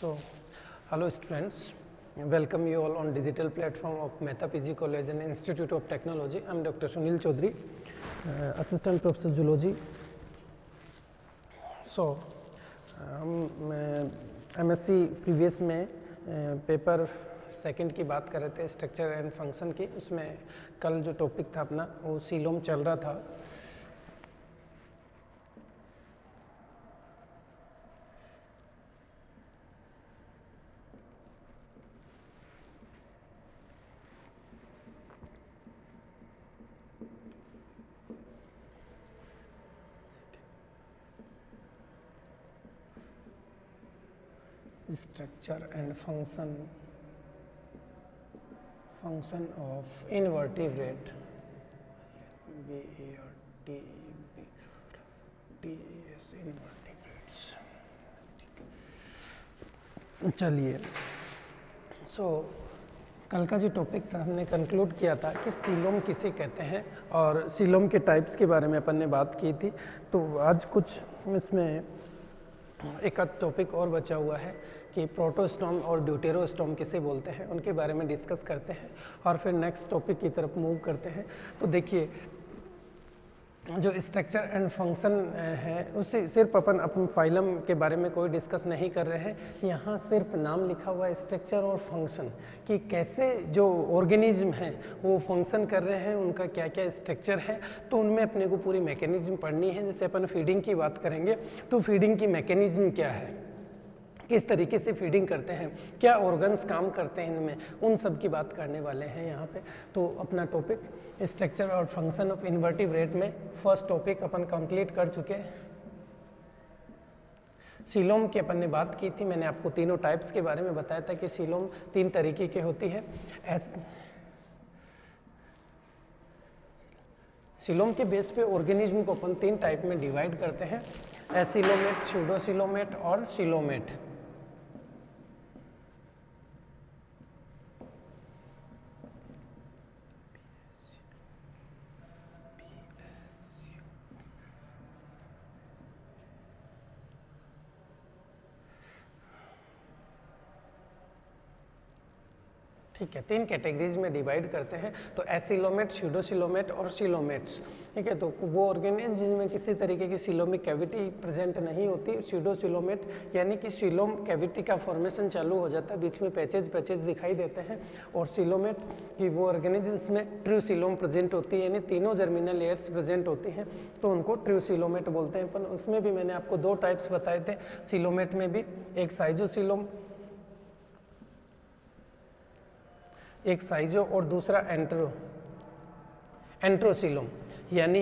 So, hello students, welcome you all on digital platform of Mehta PG College and Institute of Technology. I am Dr. Sunil Chaudhary, Assistant Professor Zoology. So, MSc previous में paper second की बात कर रहे थे structure and function की। उसमें कल जो टॉपिक था अपना वो सीलोम चल रहा था। Structure and function of invertebrate invertebrates। चलिए, कल का जो टॉपिक था हमने कंक्लूड किया था कि सीलोम किसे कहते हैं और सीलोम के टाइप्स के बारे में अपन ने बात की थी। तो आज कुछ इसमें एक आध टॉपिक और बचा हुआ है कि प्रोटोस्टोम और ड्यूटेरोस्टोम किसे बोलते हैं, उनके बारे में डिस्कस करते हैं और फिर नेक्स्ट टॉपिक की तरफ मूव करते हैं। तो देखिए, जो स्ट्रक्चर एंड फंक्शन है उससे सिर्फ अपन फाइलम के बारे में कोई डिस्कस नहीं कर रहे हैं। यहाँ सिर्फ नाम लिखा हुआ है स्ट्रक्चर और फंक्शन कि कैसे जो ऑर्गेनिज्म हैं वो फंक्शन कर रहे हैं, उनका क्या क्या स्ट्रक्चर है। तो उनमें अपने को पूरी मैकेनिज्म पढ़नी है। जैसे अपन फीडिंग की बात करेंगे तो फीडिंग की मैकेनिज्म क्या है, किस तरीके से फीडिंग करते हैं, क्या ऑर्गन्स काम करते हैं इनमें, उन सब की बात करने वाले हैं यहाँ पे। तो अपना टॉपिक स्ट्रक्चर और फंक्शन ऑफ इन्वर्टिब्रेट में फर्स्ट टॉपिक अपन कंप्लीट कर चुके हैं। सीलोम की अपन ने बात की थी। मैंने आपको तीनों टाइप्स के बारे में बताया था कि सीलोम तीन तरीके की होती है। सीलोम के बेस पे ऑर्गेनिज्म को अपन तीन टाइप में डिवाइड करते हैं, एसिलोमेट, स्यूडोसिलोमेट और सिलोमेट। ठीक है, तीन कैटेगरीज में डिवाइड करते हैं। तो एसिलोमेट, स्यूडोसिलोमेट और सिलोमेट्स। ठीक है, तो वो ऑर्गेनिज्म जिनमें किसी तरीके की सिलोमिक कैविटी प्रेजेंट नहीं होती। स्यूडोसिलोमेट यानी कि सिलोम कैविटी का फॉर्मेशन चालू हो जाता है, बीच में पैचेज दिखाई देते हैं। और सिलोमेट की वो ऑर्गेनिज्म जिसमें ट्रू सिलोम प्रेजेंट होती है, यानी तीनों जर्मिनल लेयर्स प्रेजेंट होती हैं, तो उनको ट्रू सिलोमेट बोलते हैं अपन। उसमें भी मैंने आपको दो टाइप्स बताए थे सिलोमेट में भी, एक साइजोसिलोम, एक साइजो और दूसरा एंट्रोसिलोम। यानी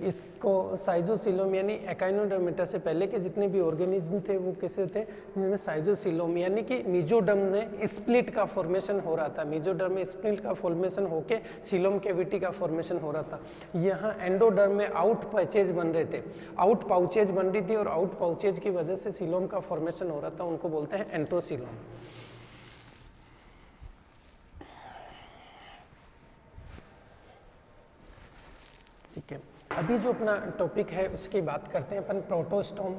इसको साइजोसिलोम यानी एकाइनोडर्मेटा से पहले के जितने भी ऑर्गेनिज्म थे वो कैसे थे, जिनमें साइजोसिलोम यानी कि मीजोडर्म में स्प्लिट का फॉर्मेशन हो रहा था। मीजोडर्म में स्प्लिट का फॉर्मेशन होके सिलोम कैविटी का फॉर्मेशन हो रहा था। यहाँ एंडोडर्म में आउट पैचेज बन रहे थे, आउट पाउचेज बन रही थी और आउट पाउचेज की वजह से सिलोम का फॉर्मेशन हो रहा था, उनको बोलते हैं एंट्रोसिलोम। ठीक है, अभी जो अपना टॉपिक है उसकी बात करते हैं अपन प्रोटोस्टोम,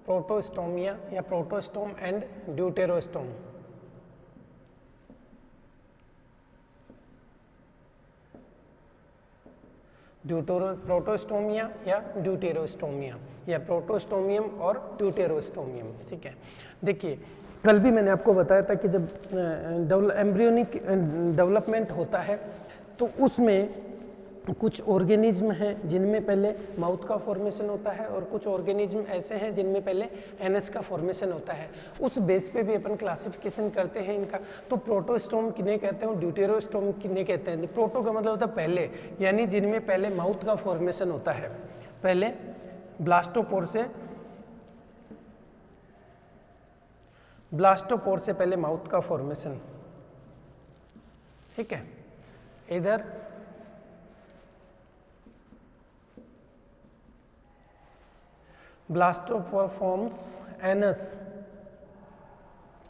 प्रोटोस्टोमिया या प्रोटोस्टोम एंड ड्यूटेरोस्टोम। प्रोटोस्टोमिया या ड्यूटेरोस्टोमिया या प्रोटोस्टोमियम और ड्यूटेरोस्टोमियम। ठीक है, देखिए कल भी मैंने आपको बताया था कि जब एम्ब्रियोनिक डेवलपमेंट होता है तो उसमें कुछ ऑर्गेनिज्म हैं जिनमें पहले माउथ का फॉर्मेशन होता है और कुछ ऑर्गेनिज्म ऐसे हैं जिनमें पहले एनएस का फॉर्मेशन होता है। उस बेस पे भी अपन क्लासिफिकेशन करते हैं इनका। तो प्रोटोस्टोम किन्हें कहते हैं और ड्यूटेरोस्टोम किन्हें कहते हैं। प्रोटो का मतलब होता है पहले, यानी जिनमें पहले माउथ का फॉर्मेशन होता है। पहले ब्लास्टोपोर से पहले माउथ का फॉर्मेशन। ठीक है, इधर ब्लास्टोपोर फॉर्म्स एनस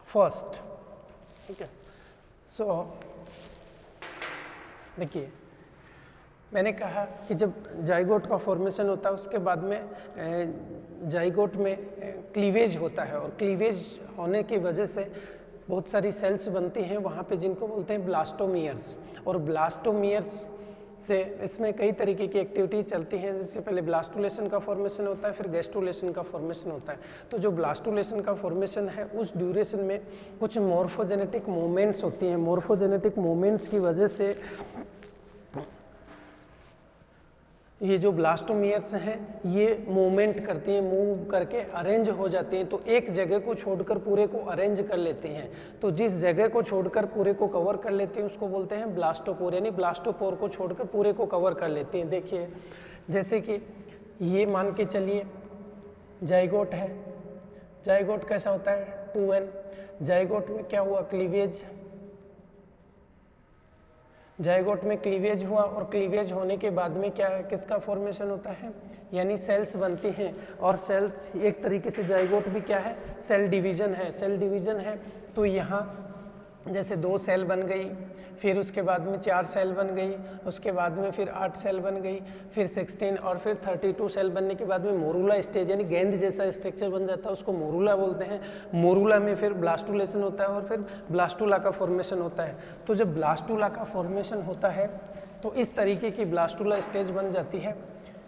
फर्स्ट। ठीक है, सो देखिए मैंने कहा कि जब जाइगोट का फॉर्मेशन होता है उसके बाद में जाइगोट में क्लीवेज होता है, और क्लीवेज होने की वजह से बहुत सारी सेल्स बनती हैं वहाँ पे जिनको बोलते हैं ब्लास्टोमियर्स। और ब्लास्टोमियर्स से इसमें कई तरीके की एक्टिविटी चलती हैं, जैसे पहले ब्लास्टुलेशन का फॉर्मेशन होता है, फिर गैस्ट्रुलेशन का फॉर्मेशन होता है। तो जो ब्लास्टुलेशन का फॉर्मेशन है उस ड्यूरेशन में कुछ मॉर्फोजेनेटिक मूवमेंट्स होती हैं। मॉर्फोजेनेटिक मूवमेंट्स की वजह से ये जो ब्लास्टोमियर्स हैं ये मूवमेंट करती हैं, मूव करके अरेंज हो जाती हैं, तो एक जगह को छोड़कर पूरे को अरेंज कर लेते हैं। तो जिस जगह को छोड़कर पूरे को कवर कर लेते हैं उसको बोलते हैं ब्लास्टोपोर, यानी ब्लास्टोपोर को छोड़कर पूरे को कवर कर लेते हैं। देखिए जैसे कि ये मान के चलिए जाइगोट है, जाइगोट कैसा होता है 2n, जाइगोट में क्या हुआ क्लीवेज, जाइगोट में क्लीवेज हुआ, और क्लीवेज होने के बाद में क्या किसका फॉर्मेशन होता है, यानी सेल्स बनती हैं। और सेल्स एक तरीके से जाइगोट भी क्या है, सेल डिवीजन है। सेल डिवीजन है तो यहाँ जैसे 2 सेल बन गई, फिर उसके बाद में 4 सेल बन गई, उसके बाद में फिर 8 सेल बन गई, फिर 16 और फिर 32 सेल बनने के बाद में मोरूला स्टेज यानी गेंद जैसा स्ट्रक्चर बन जाता है, उसको मोरूला बोलते हैं। मोरूला में फिर ब्लास्टुलेशन होता है और फिर ब्लास्टुला का फॉर्मेशन होता है। तो जब ब्लास्टुला का फॉर्मेशन होता है तो इस तरीके की ब्लास्टुला स्टेज बन जाती है।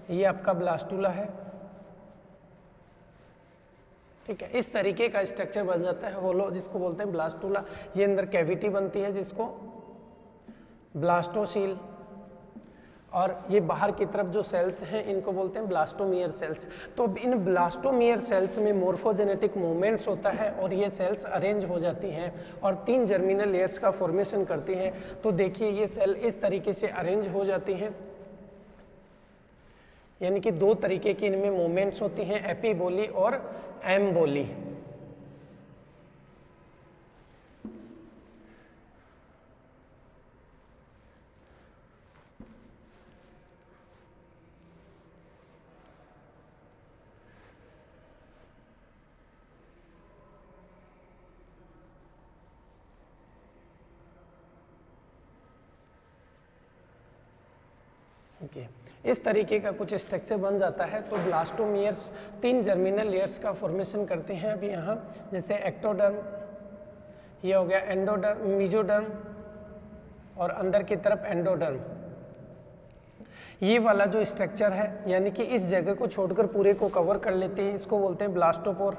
ये आपका ब्लास्टुला है, ठीक है, इस तरीके का स्ट्रक्चर बन जाता है होलो, जिसको बोलते हैं ब्लास्टुला। ये अंदर कैविटी बनती है जिसको ब्लास्टोसील, और ये बाहर की तरफ जो सेल्स हैं इनको बोलते हैं ब्लास्टोमियर सेल्स। तो इन ब्लास्टोमियर सेल्स में मोर्फोजेनेटिक मूवमेंट्स होता है और ये सेल्स अरेंज हो जाती हैं और 3 जर्मिनल लेयर्स का फॉर्मेशन करती हैं। तो देखिए ये सेल इस तरीके से अरेंज हो जाती हैं, यानी कि 2 तरीके की इनमें मूवमेंट्स होती हैं, एपीबोली और एम्बोली। ओके, इस तरीके का कुछ स्ट्रक्चर बन जाता है। तो ब्लास्टोमियर्स 3 जर्मिनल लेयर्स का फॉर्मेशन करते हैं। अभी यहाँ जैसे एक्टोडर्म, ये हो गया एंडोडर्म, मीजोडर्म, और अंदर की तरफ एंडोडर्म। ये वाला जो स्ट्रक्चर है यानी कि इस जगह को छोड़कर पूरे को कवर कर लेते हैं, इसको बोलते हैं ब्लास्टोपोर।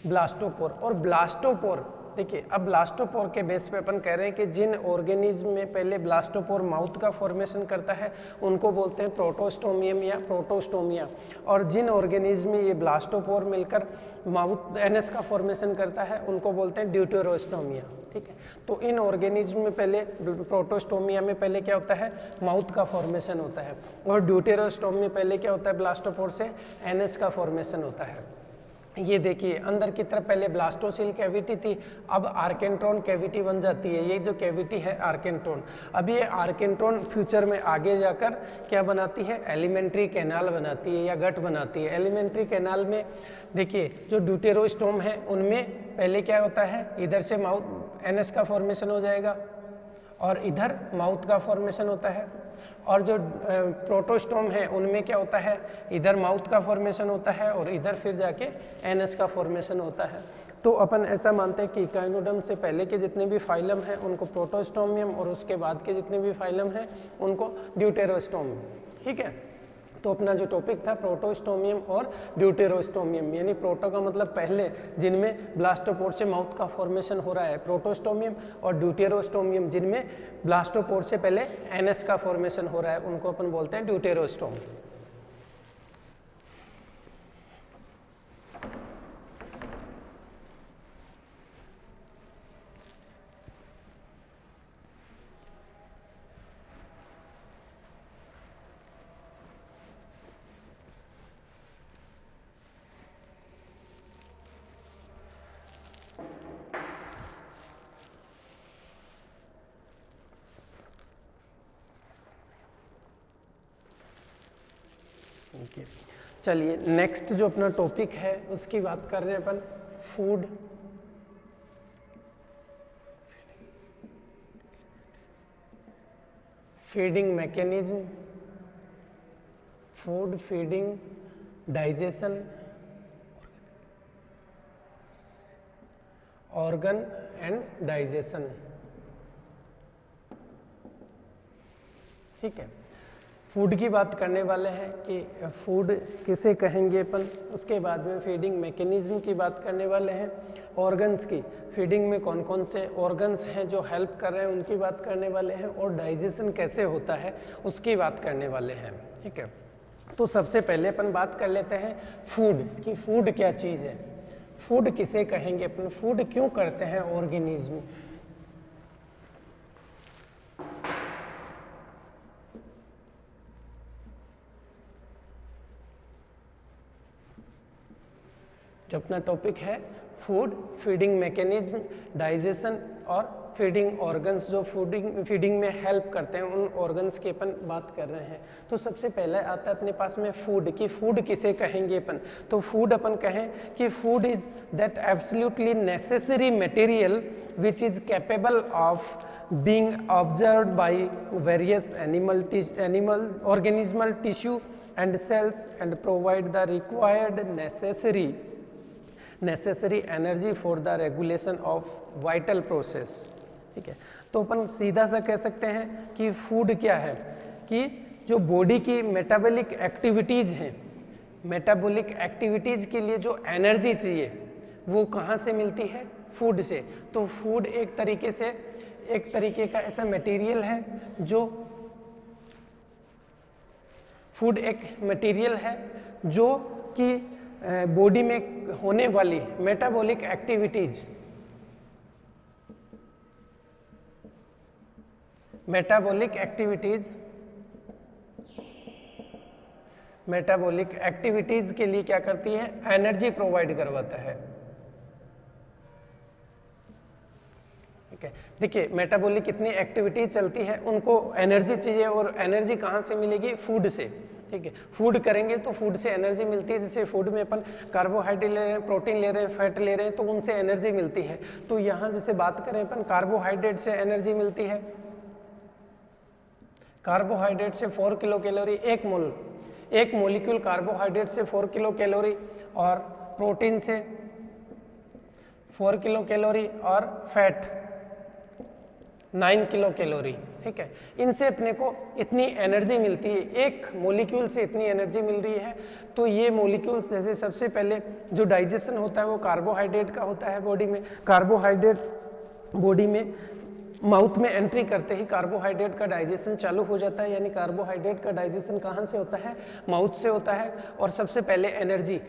ब्लास्टोपोर और ब्लास्टोपोर, देखिए अब ब्लास्टोपोर के बेस पे अपन कह रहे हैं कि जिन ऑर्गेनिज्म में पहले ब्लास्टोपोर माउथ का फॉर्मेशन करता है उनको बोलते हैं प्रोटोस्टोमियम या प्रोटोस्टोमिया, और जिन ऑर्गेनिज्म में ये ब्लास्टोपोर मिलकर माउथ एनएस का फॉर्मेशन करता है उनको बोलते हैं ड्यूटेरोस्टोमिया। ठीक है, तो इन ऑर्गेनिज्म में पहले प्रोटोस्टोमिया में पहले क्या होता है, माउथ का फॉर्मेशन होता है, और ड्यूटेरोस्टोम में पहले क्या होता है, ब्लास्टोपोर से एनएस का फॉर्मेशन होता है। ये देखिए अंदर की तरफ पहले ब्लास्टोसील कैविटी थी, अब आर्केंट्रॉन कैविटी बन जाती है। ये जो कैविटी है आर्केंट्रॉन, अब ये आर्केंट्रॉन फ्यूचर में आगे जाकर क्या बनाती है, एलिमेंट्री कैनाल बनाती है या गट बनाती है। एलिमेंट्री कैनाल में देखिए जो ड्यूटेरोस्टोम है उनमें पहले क्या होता है, इधर से माउथ एनएस का फॉर्मेशन हो जाएगा और इधर माउथ का फॉर्मेशन होता है, और जो प्रोटोस्टोम है उनमें क्या होता है, इधर माउथ का फॉर्मेशन होता है और इधर फिर जाके एनएस का फॉर्मेशन होता है। तो अपन ऐसा मानते हैं कि इकाइनोडर्म से पहले के जितने भी फाइलम हैं उनको प्रोटोस्टोमियम, और उसके बाद के जितने भी फाइलम हैं उनको ड्यूटेरोस्टोमियम। ठीक है, तो अपना जो टॉपिक था प्रोटोस्टोमियम और ड्यूटेरोस्टोमियम, यानी प्रोटो का मतलब पहले जिनमें ब्लास्टोपोर से माउथ का फॉर्मेशन हो रहा है प्रोटोस्टोमियम, और ड्यूटेरोस्टोमियम जिनमें ब्लास्टोपोर से पहले एनएस का फॉर्मेशन हो रहा है उनको अपन बोलते हैं ड्यूटेरोस्टोम। चलिए नेक्स्ट जो अपना टॉपिक है उसकी बात कर रहे हैं अपन, food. Feeding mechanism, food feeding, digestion, organ and digestion. ठीक है, फूड की बात करने वाले हैं कि फूड किसे कहेंगे अपन, उसके बाद में फीडिंग मैकेनिज्म की बात करने वाले हैं, ऑर्गन्स की, फीडिंग में कौन कौन से ऑर्गन्स हैं जो हेल्प कर रहे हैं उनकी बात करने वाले हैं, और डाइजेशन कैसे होता है उसकी बात करने वाले हैं। ठीक है, तो सबसे पहले अपन बात कर लेते हैं फूड कि फूड क्या चीज़ है, फूड किसे कहेंगे अपन, फूड क्यों करते हैं ऑर्गेनिज्म। जो अपना टॉपिक है फूड, फीडिंग मैकेनिज्म, डाइजेशन और फीडिंग ऑर्गन्स, जो फीडिंग में हेल्प करते हैं उन ऑर्गन्स की अपन बात कर रहे हैं। तो सबसे पहले आता है अपने पास में फूड कि फूड किसे कहेंगे अपन। तो फूड अपन कहें कि food is that absolutely necessary material which is capable of being observed by various animal organismal tissue and cells and provide the required necessary energy for the regulation of vital process। ठीक है, तो अपन सीधा सा कह सकते हैं कि food क्या है कि जो बॉडी की मेटाबॉलिक एक्टिविटीज हैं, मेटाबॉलिक एक्टिविटीज के लिए जो एनर्जी चाहिए वो कहाँ से मिलती है, फूड से। तो फूड एक तरीके का ऐसा मटेरियल है जो फूड एक मटेरियल है जो कि बॉडी में होने वाली मेटाबॉलिक एक्टिविटीज के लिए क्या करती है, एनर्जी प्रोवाइड करवाता है। देखिए मेटाबॉलिक कितनी एक्टिविटी चलती है, उनको एनर्जी चाहिए, और एनर्जी कहाँ से मिलेगी, फूड से। ठीक है, फूड करेंगे तो फूड से एनर्जी मिलती है। जैसे फूड में अपन कार्बोहाइड्रेट ले रहे हैं, प्रोटीन ले रहे हैं, फैट ले रहे हैं, तो उनसे एनर्जी मिलती है। तो यहाँ जैसे बात करें अपन कार्बोहाइड्रेट से एनर्जी मिलती है, कार्बोहाइड्रेट से 4 किलो कैलोरी, एक मोलिक्यूल कार्बोहाइड्रेट से 4 किलो कैलोरी, और प्रोटीन से 4 किलो कैलोरी, और फैट 9 किलो कैलोरी। ठीक है, इनसे अपने को इतनी एनर्जी मिलती है, एक मॉलिक्यूल से इतनी एनर्जी मिल रही है। तो ये मॉलिक्यूल्स जैसे सबसे पहले जो डाइजेशन होता है वो कार्बोहाइड्रेट का होता है बॉडी में। कार्बोहाइड्रेट बॉडी में माउथ में एंट्री करते ही कार्बोहाइड्रेट का डाइजेशन चालू हो जाता है, यानी कार्बोहाइड्रेट का डाइजेशन कहाँ से होता है, माउथ से होता है। और सबसे पहले एनर्जी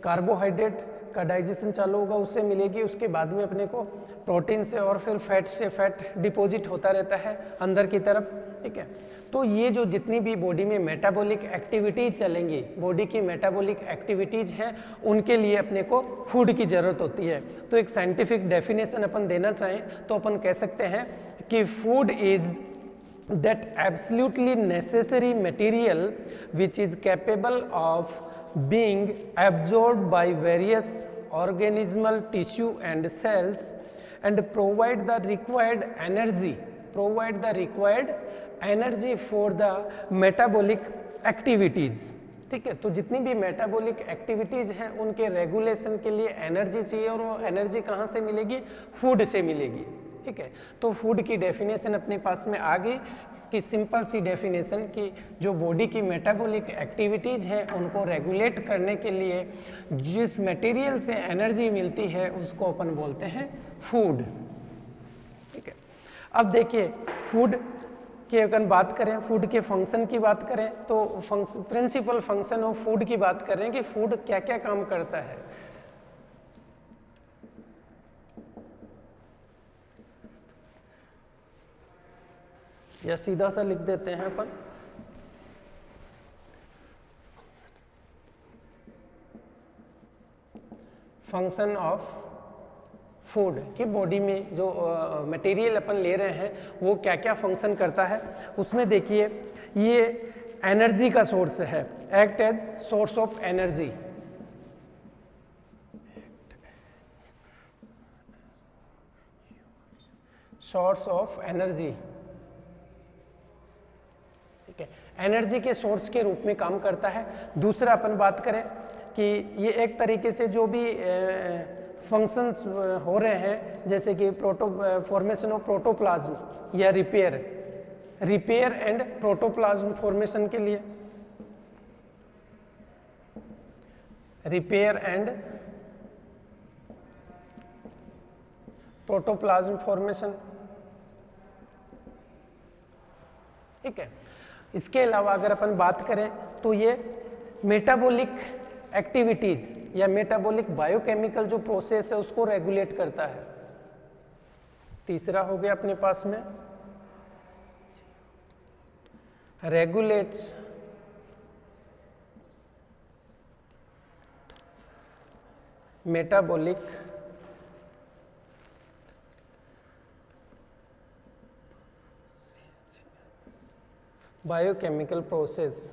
कार्बोहाइड्रेट का डाइजेशन चालू होगा, उससे मिलेगी। उसके बाद में अपने को प्रोटीन से और फिर फैट से, फैट डिपॉजिट होता रहता है अंदर की तरफ। ठीक है, तो ये जो जितनी भी बॉडी में मेटाबॉलिक एक्टिविटीज चलेंगी, बॉडी की मेटाबॉलिक एक्टिविटीज हैं, उनके लिए अपने को फूड की जरूरत होती है। तो एक साइंटिफिक डेफिनेशन अपन देना चाहें तो अपन कह सकते हैं कि food is that absolutely necessary material which is capable of being absorbed by various organismal tissue and cells and provide the required energy for the metabolic activities। ठीक है, तो जितनी भी मेटाबॉलिक एक्टिविटीज हैं उनके रेगुलेशन के लिए एनर्जी चाहिए, और वो एनर्जी कहाँ से मिलेगी, फूड से मिलेगी। ठीक है, तो फूड की डेफिनेशन अपने पास में आ गई कि सिंपल सी डेफिनेशन कि जो बॉडी की मेटाबॉलिक एक्टिविटीज हैं उनको रेगुलेट करने के लिए जिस मटेरियल से एनर्जी मिलती है उसको अपन बोलते हैं फूड। ठीक है, अब देखिए फूड की अगर बात करें, फूड के फंक्शन की बात करें तो प्रिंसिपल फंक्शन ऑफ फूड की बात कर रहे हैं कि फूड क्या क्या काम करता है। या सीधा सा लिख देते हैं अपन, फंक्शन ऑफ फूड कि बॉडी में जो मटेरियल अपन ले रहे हैं वो क्या क्या फंक्शन करता है। उसमें देखिए ये एनर्जी का सोर्स है, act as source of energy. Source of energy energy के सोर्स के रूप में काम करता है। दूसरा अपन बात करें कि ये एक तरीके से जो भी फंक्शंस हो रहे हैं, जैसे कि फॉर्मेशन ऑफ प्रोटोप्लाज्म या रिपेयर एंड प्रोटोप्लाज्म फॉर्मेशन के लिए, रिपेयर एंड प्रोटोप्लाज्म फॉर्मेशन, ठीक है। इसके अलावा अगर अपन बात करें तो ये मेटाबॉलिक एक्टिविटीज या मेटाबॉलिक बायोकेमिकल जो प्रोसेस है उसको रेगुलेट करता है। तीसरा हो गया अपने पास में रेगुलेट्स मेटाबॉलिक बायोकेमिकल प्रोसेस।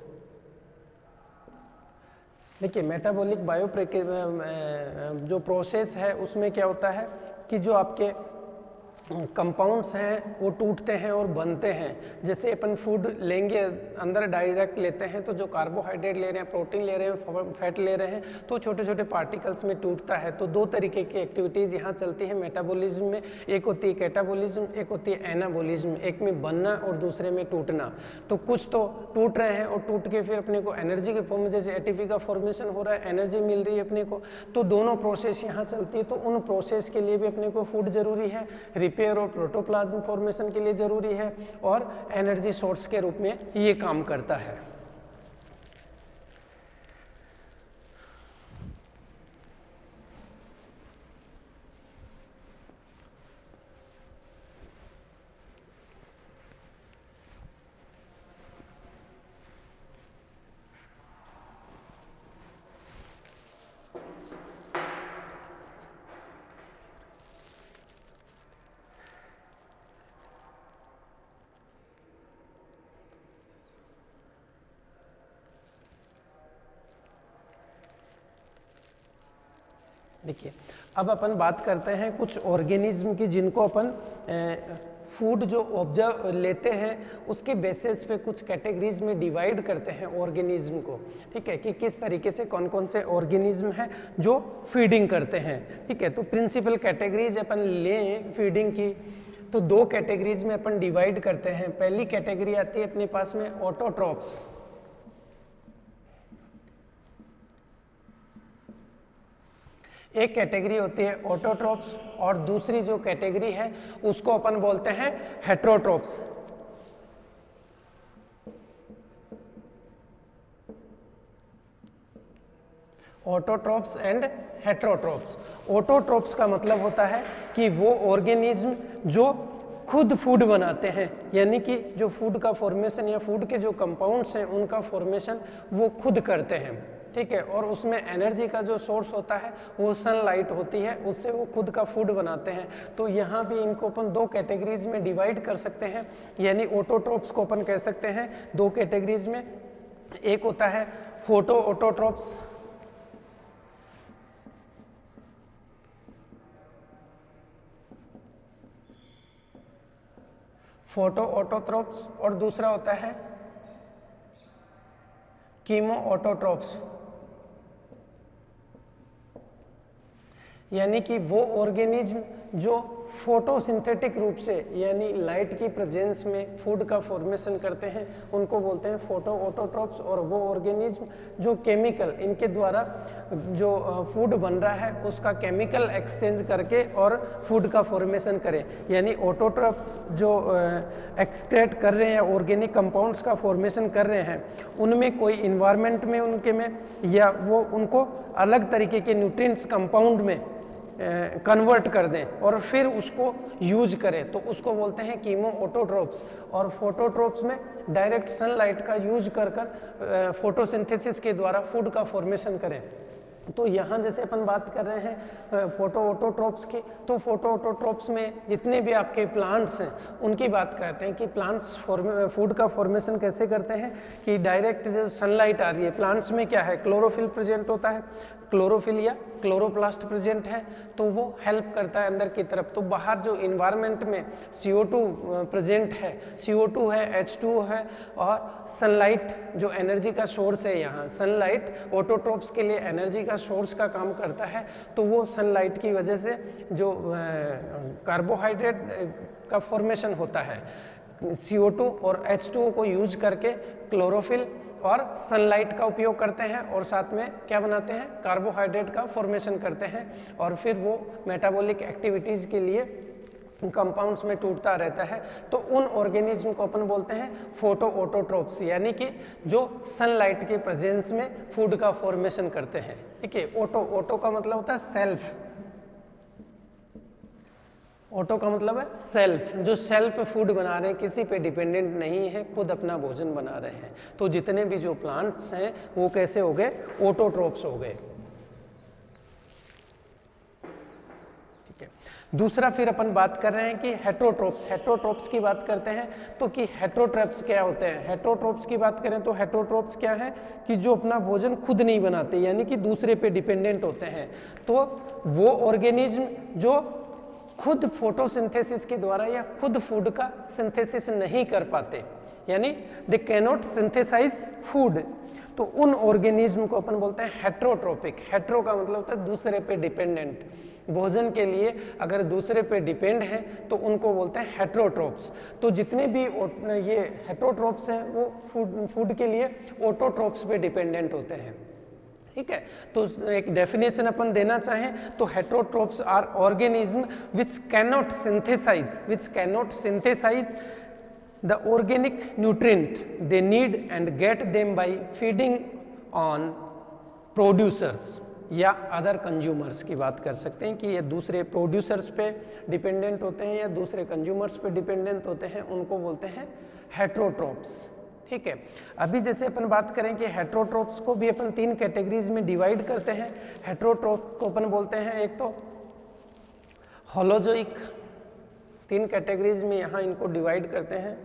देखिए मेटाबॉलिक जो प्रोसेस है उसमें क्या होता है कि जो आपके कंपाउंड्स हैं वो टूटते हैं और बनते हैं। जैसे अपन फूड लेंगे अंदर डायरेक्ट लेते हैं तो जो कार्बोहाइड्रेट ले रहे हैं, प्रोटीन ले रहे हैं, फैट ले रहे हैं, तो छोटे छोटे पार्टिकल्स में टूटता है। तो दो तरीके की एक्टिविटीज़ यहाँ चलती है मेटाबॉलिज्म में, एक होती है कैटाबॉलिज्म, एक होती है एनाबॉलिज्म। एक में बनना और दूसरे में टूटना। तो कुछ तो टूट रहे हैं और टूट के फिर अपने को एनर्जी के फॉर्म में, जैसे एटीपी का फॉर्मेशन हो रहा है, एनर्जी मिल रही है अपने को, तो दोनों प्रोसेस यहाँ चलती है। तो उन प्रोसेस के लिए भी अपने को फूड जरूरी है, रिपेयर और प्रोटोप्लाज्म फॉर्मेशन के लिए जरूरी है, और एनर्जी सोर्स के रूप में ये काम करता है। देखिए अब अपन बात करते हैं कुछ ऑर्गेनिज्म की जिनको अपन फूड जो ऑब्जर्व लेते हैं उसके बेसिस पे कुछ कैटेगरीज में डिवाइड करते हैं ऑर्गेनिज्म को, ठीक है, कि किस तरीके से कौन कौन से ऑर्गेनिज्म हैं जो फीडिंग करते हैं, ठीक है। तो प्रिंसिपल कैटेगरीज अपन लें फीडिंग की तो दो कैटेगरीज में अपन डिवाइड करते हैं। पहली कैटेगरी आती है अपने पास में ऑटोट्रॉप्स। एक कैटेगरी होती है ऑटोट्रॉप्स और दूसरी जो कैटेगरी है उसको अपन बोलते हैं heterotrophs. Autotrophs and heterotrophs. Autotrophs का मतलब होता है कि वो ऑर्गेनिज्म जो खुद फूड बनाते हैं, यानी कि जो फूड का फॉर्मेशन या फूड के जो कंपाउंड्स हैं उनका फॉर्मेशन वो खुद करते हैं, ठीक है। और उसमें एनर्जी का जो सोर्स होता है वो सनलाइट होती है, उससे वो खुद का फूड बनाते हैं। तो यहाँ भी इनको अपन दो कैटेगरीज में डिवाइड कर सकते हैं, यानी ऑटोट्रॉप्स को अपन कह सकते हैं दो कैटेगरीज में। एक होता है फोटो ऑटोट्रॉप्स, फोटो ऑटोट्रॉप्स, और दूसरा होता है कीमो ऑटोट्रॉप्स, यानी कि वो ऑर्गेनिज्म जो फोटोसिंथेटिक रूप से यानी लाइट की प्रेजेंस में फूड का फॉर्मेशन करते हैं उनको बोलते हैं फोटो ऑटोट्रॉप्स। और वो ऑर्गेनिज्म जो केमिकल इनके द्वारा जो फूड बन रहा है उसका केमिकल एक्सचेंज करके और फूड का फॉर्मेशन करें, यानी ऑटोट्रॉप्स जो एक्सक्रेट कर रहे हैं ऑर्गेनिक कंपाउंड्स का फॉर्मेशन कर रहे हैं उनमें कोई इन्वायरमेंट में उनके में या वो उनको अलग तरीके के न्यूट्रिएंट्स कंपाउंड में कन्वर्ट कर दें और फिर उसको यूज करें, तो उसको बोलते हैं कीमो ऑटोट्रॉप्स। और फोटोट्रॉप्स में डायरेक्ट सनलाइट का यूज कर कर फोटोसिंथेसिस के द्वारा फूड का फॉर्मेशन करें। तो यहाँ जैसे अपन बात कर रहे हैं फोटो ऑटोट्रॉप्स की, तो फोटो ऑटोट्रॉप्स में जितने भी आपके प्लांट्स हैं उनकी बात करते हैं कि प्लांट्स फूड का फॉर्मेशन कैसे करते हैं कि डायरेक्ट जो सनलाइट आ रही है, प्लांट्स में क्या है क्लोरोफिल प्रेजेंट होता है, क्लोरोफिल या क्लोरोप्लास्ट प्रेजेंट है तो वो हेल्प करता है अंदर की तरफ। तो बाहर जो इन्वायरमेंट में CO2 प्रेजेंट है, CO2 है, H2O है और सनलाइट जो एनर्जी का सोर्स है, यहाँ सनलाइट ऑटोट्रोप्स के लिए एनर्जी का सोर्स का काम करता है। तो वो सनलाइट की वजह से जो कार्बोहाइड्रेट का फॉर्मेशन होता है, CO2 और H2O को यूज करके क्लोरोफिल और सनलाइट का उपयोग करते हैं और साथ में क्या बनाते हैं, कार्बोहाइड्रेट का फॉर्मेशन करते हैं और फिर वो मेटाबॉलिक एक्टिविटीज़ के लिए कंपाउंड्स में टूटता रहता है। तो उन ऑर्गेनिज्म को अपन बोलते हैं फोटो ऑटोट्रोप्स, यानी कि जो सनलाइट के प्रेजेंस में फूड का फॉर्मेशन करते हैं। ठीक है, ऑटो का मतलब होता है सेल्फ, ऑटो का मतलब है सेल्फ, जो सेल्फ फूड बना रहे हैं, किसी पे डिपेंडेंट नहीं है, खुद अपना भोजन बना रहे हैं। तो जितने भी जो प्लांट्स हैं वो कैसे हो गए, ऑटोट्रोप्स हो गए। ठीक है, दूसरा फिर अपन बात कर रहे हैं कि हेटेरोट्रोप्स। हेटेरोट्रोप्स की बात करते हैं तो कि हेटेरोट्रोप्स क्या होते हैं। हेटेरोट्रोप्स की बात करें तो हेटेरोट्रोप्स क्या है कि जो अपना भोजन खुद नहीं बनाते, यानी कि दूसरे पे डिपेंडेंट होते हैं। तो वो ऑर्गेनिज्म जो खुद फोटोसिंथेसिस के द्वारा या खुद फूड का सिंथेसिस नहीं कर पाते, यानी दे कैनॉट सिंथेसाइज फूड, तो उन ऑर्गेनिज्म को अपन बोलते हैं हेटेरोट्रोपिक। हेटेरो का मतलब होता है दूसरे पे डिपेंडेंट, भोजन के लिए अगर दूसरे पे डिपेंड है तो उनको बोलते हैं हेटेरोट्रोप्स। तो जितने भी ये हेटेरोट्रोप्स हैं वो फूड के लिए ऑटोट्रोप्स पे डिपेंडेंट होते हैं। ठीक है, तो एक डेफिनेशन अपन देना चाहें तो heterotrophs are organism which cannot synthesise the organic nutrient they need and get them by feeding on producers या अदर कंज्यूमर्स की बात कर सकते हैं कि ये दूसरे प्रोड्यूसर्स पे डिपेंडेंट होते हैं या दूसरे कंज्यूमर्स पे डिपेंडेंट होते हैं, उनको बोलते हैं हेटेरोट्रोप्स। ठीक है, अभी जैसे अपन बात करें कि हेटेरोट्रोप्स को भी अपन 3 कैटेगरीज में डिवाइड करते हैं। हेटेरोट्रोप को अपन बोलते हैं एक तो होलोजोइक, 3 कैटेगरीज में यहाँ इनको डिवाइड करते हैं।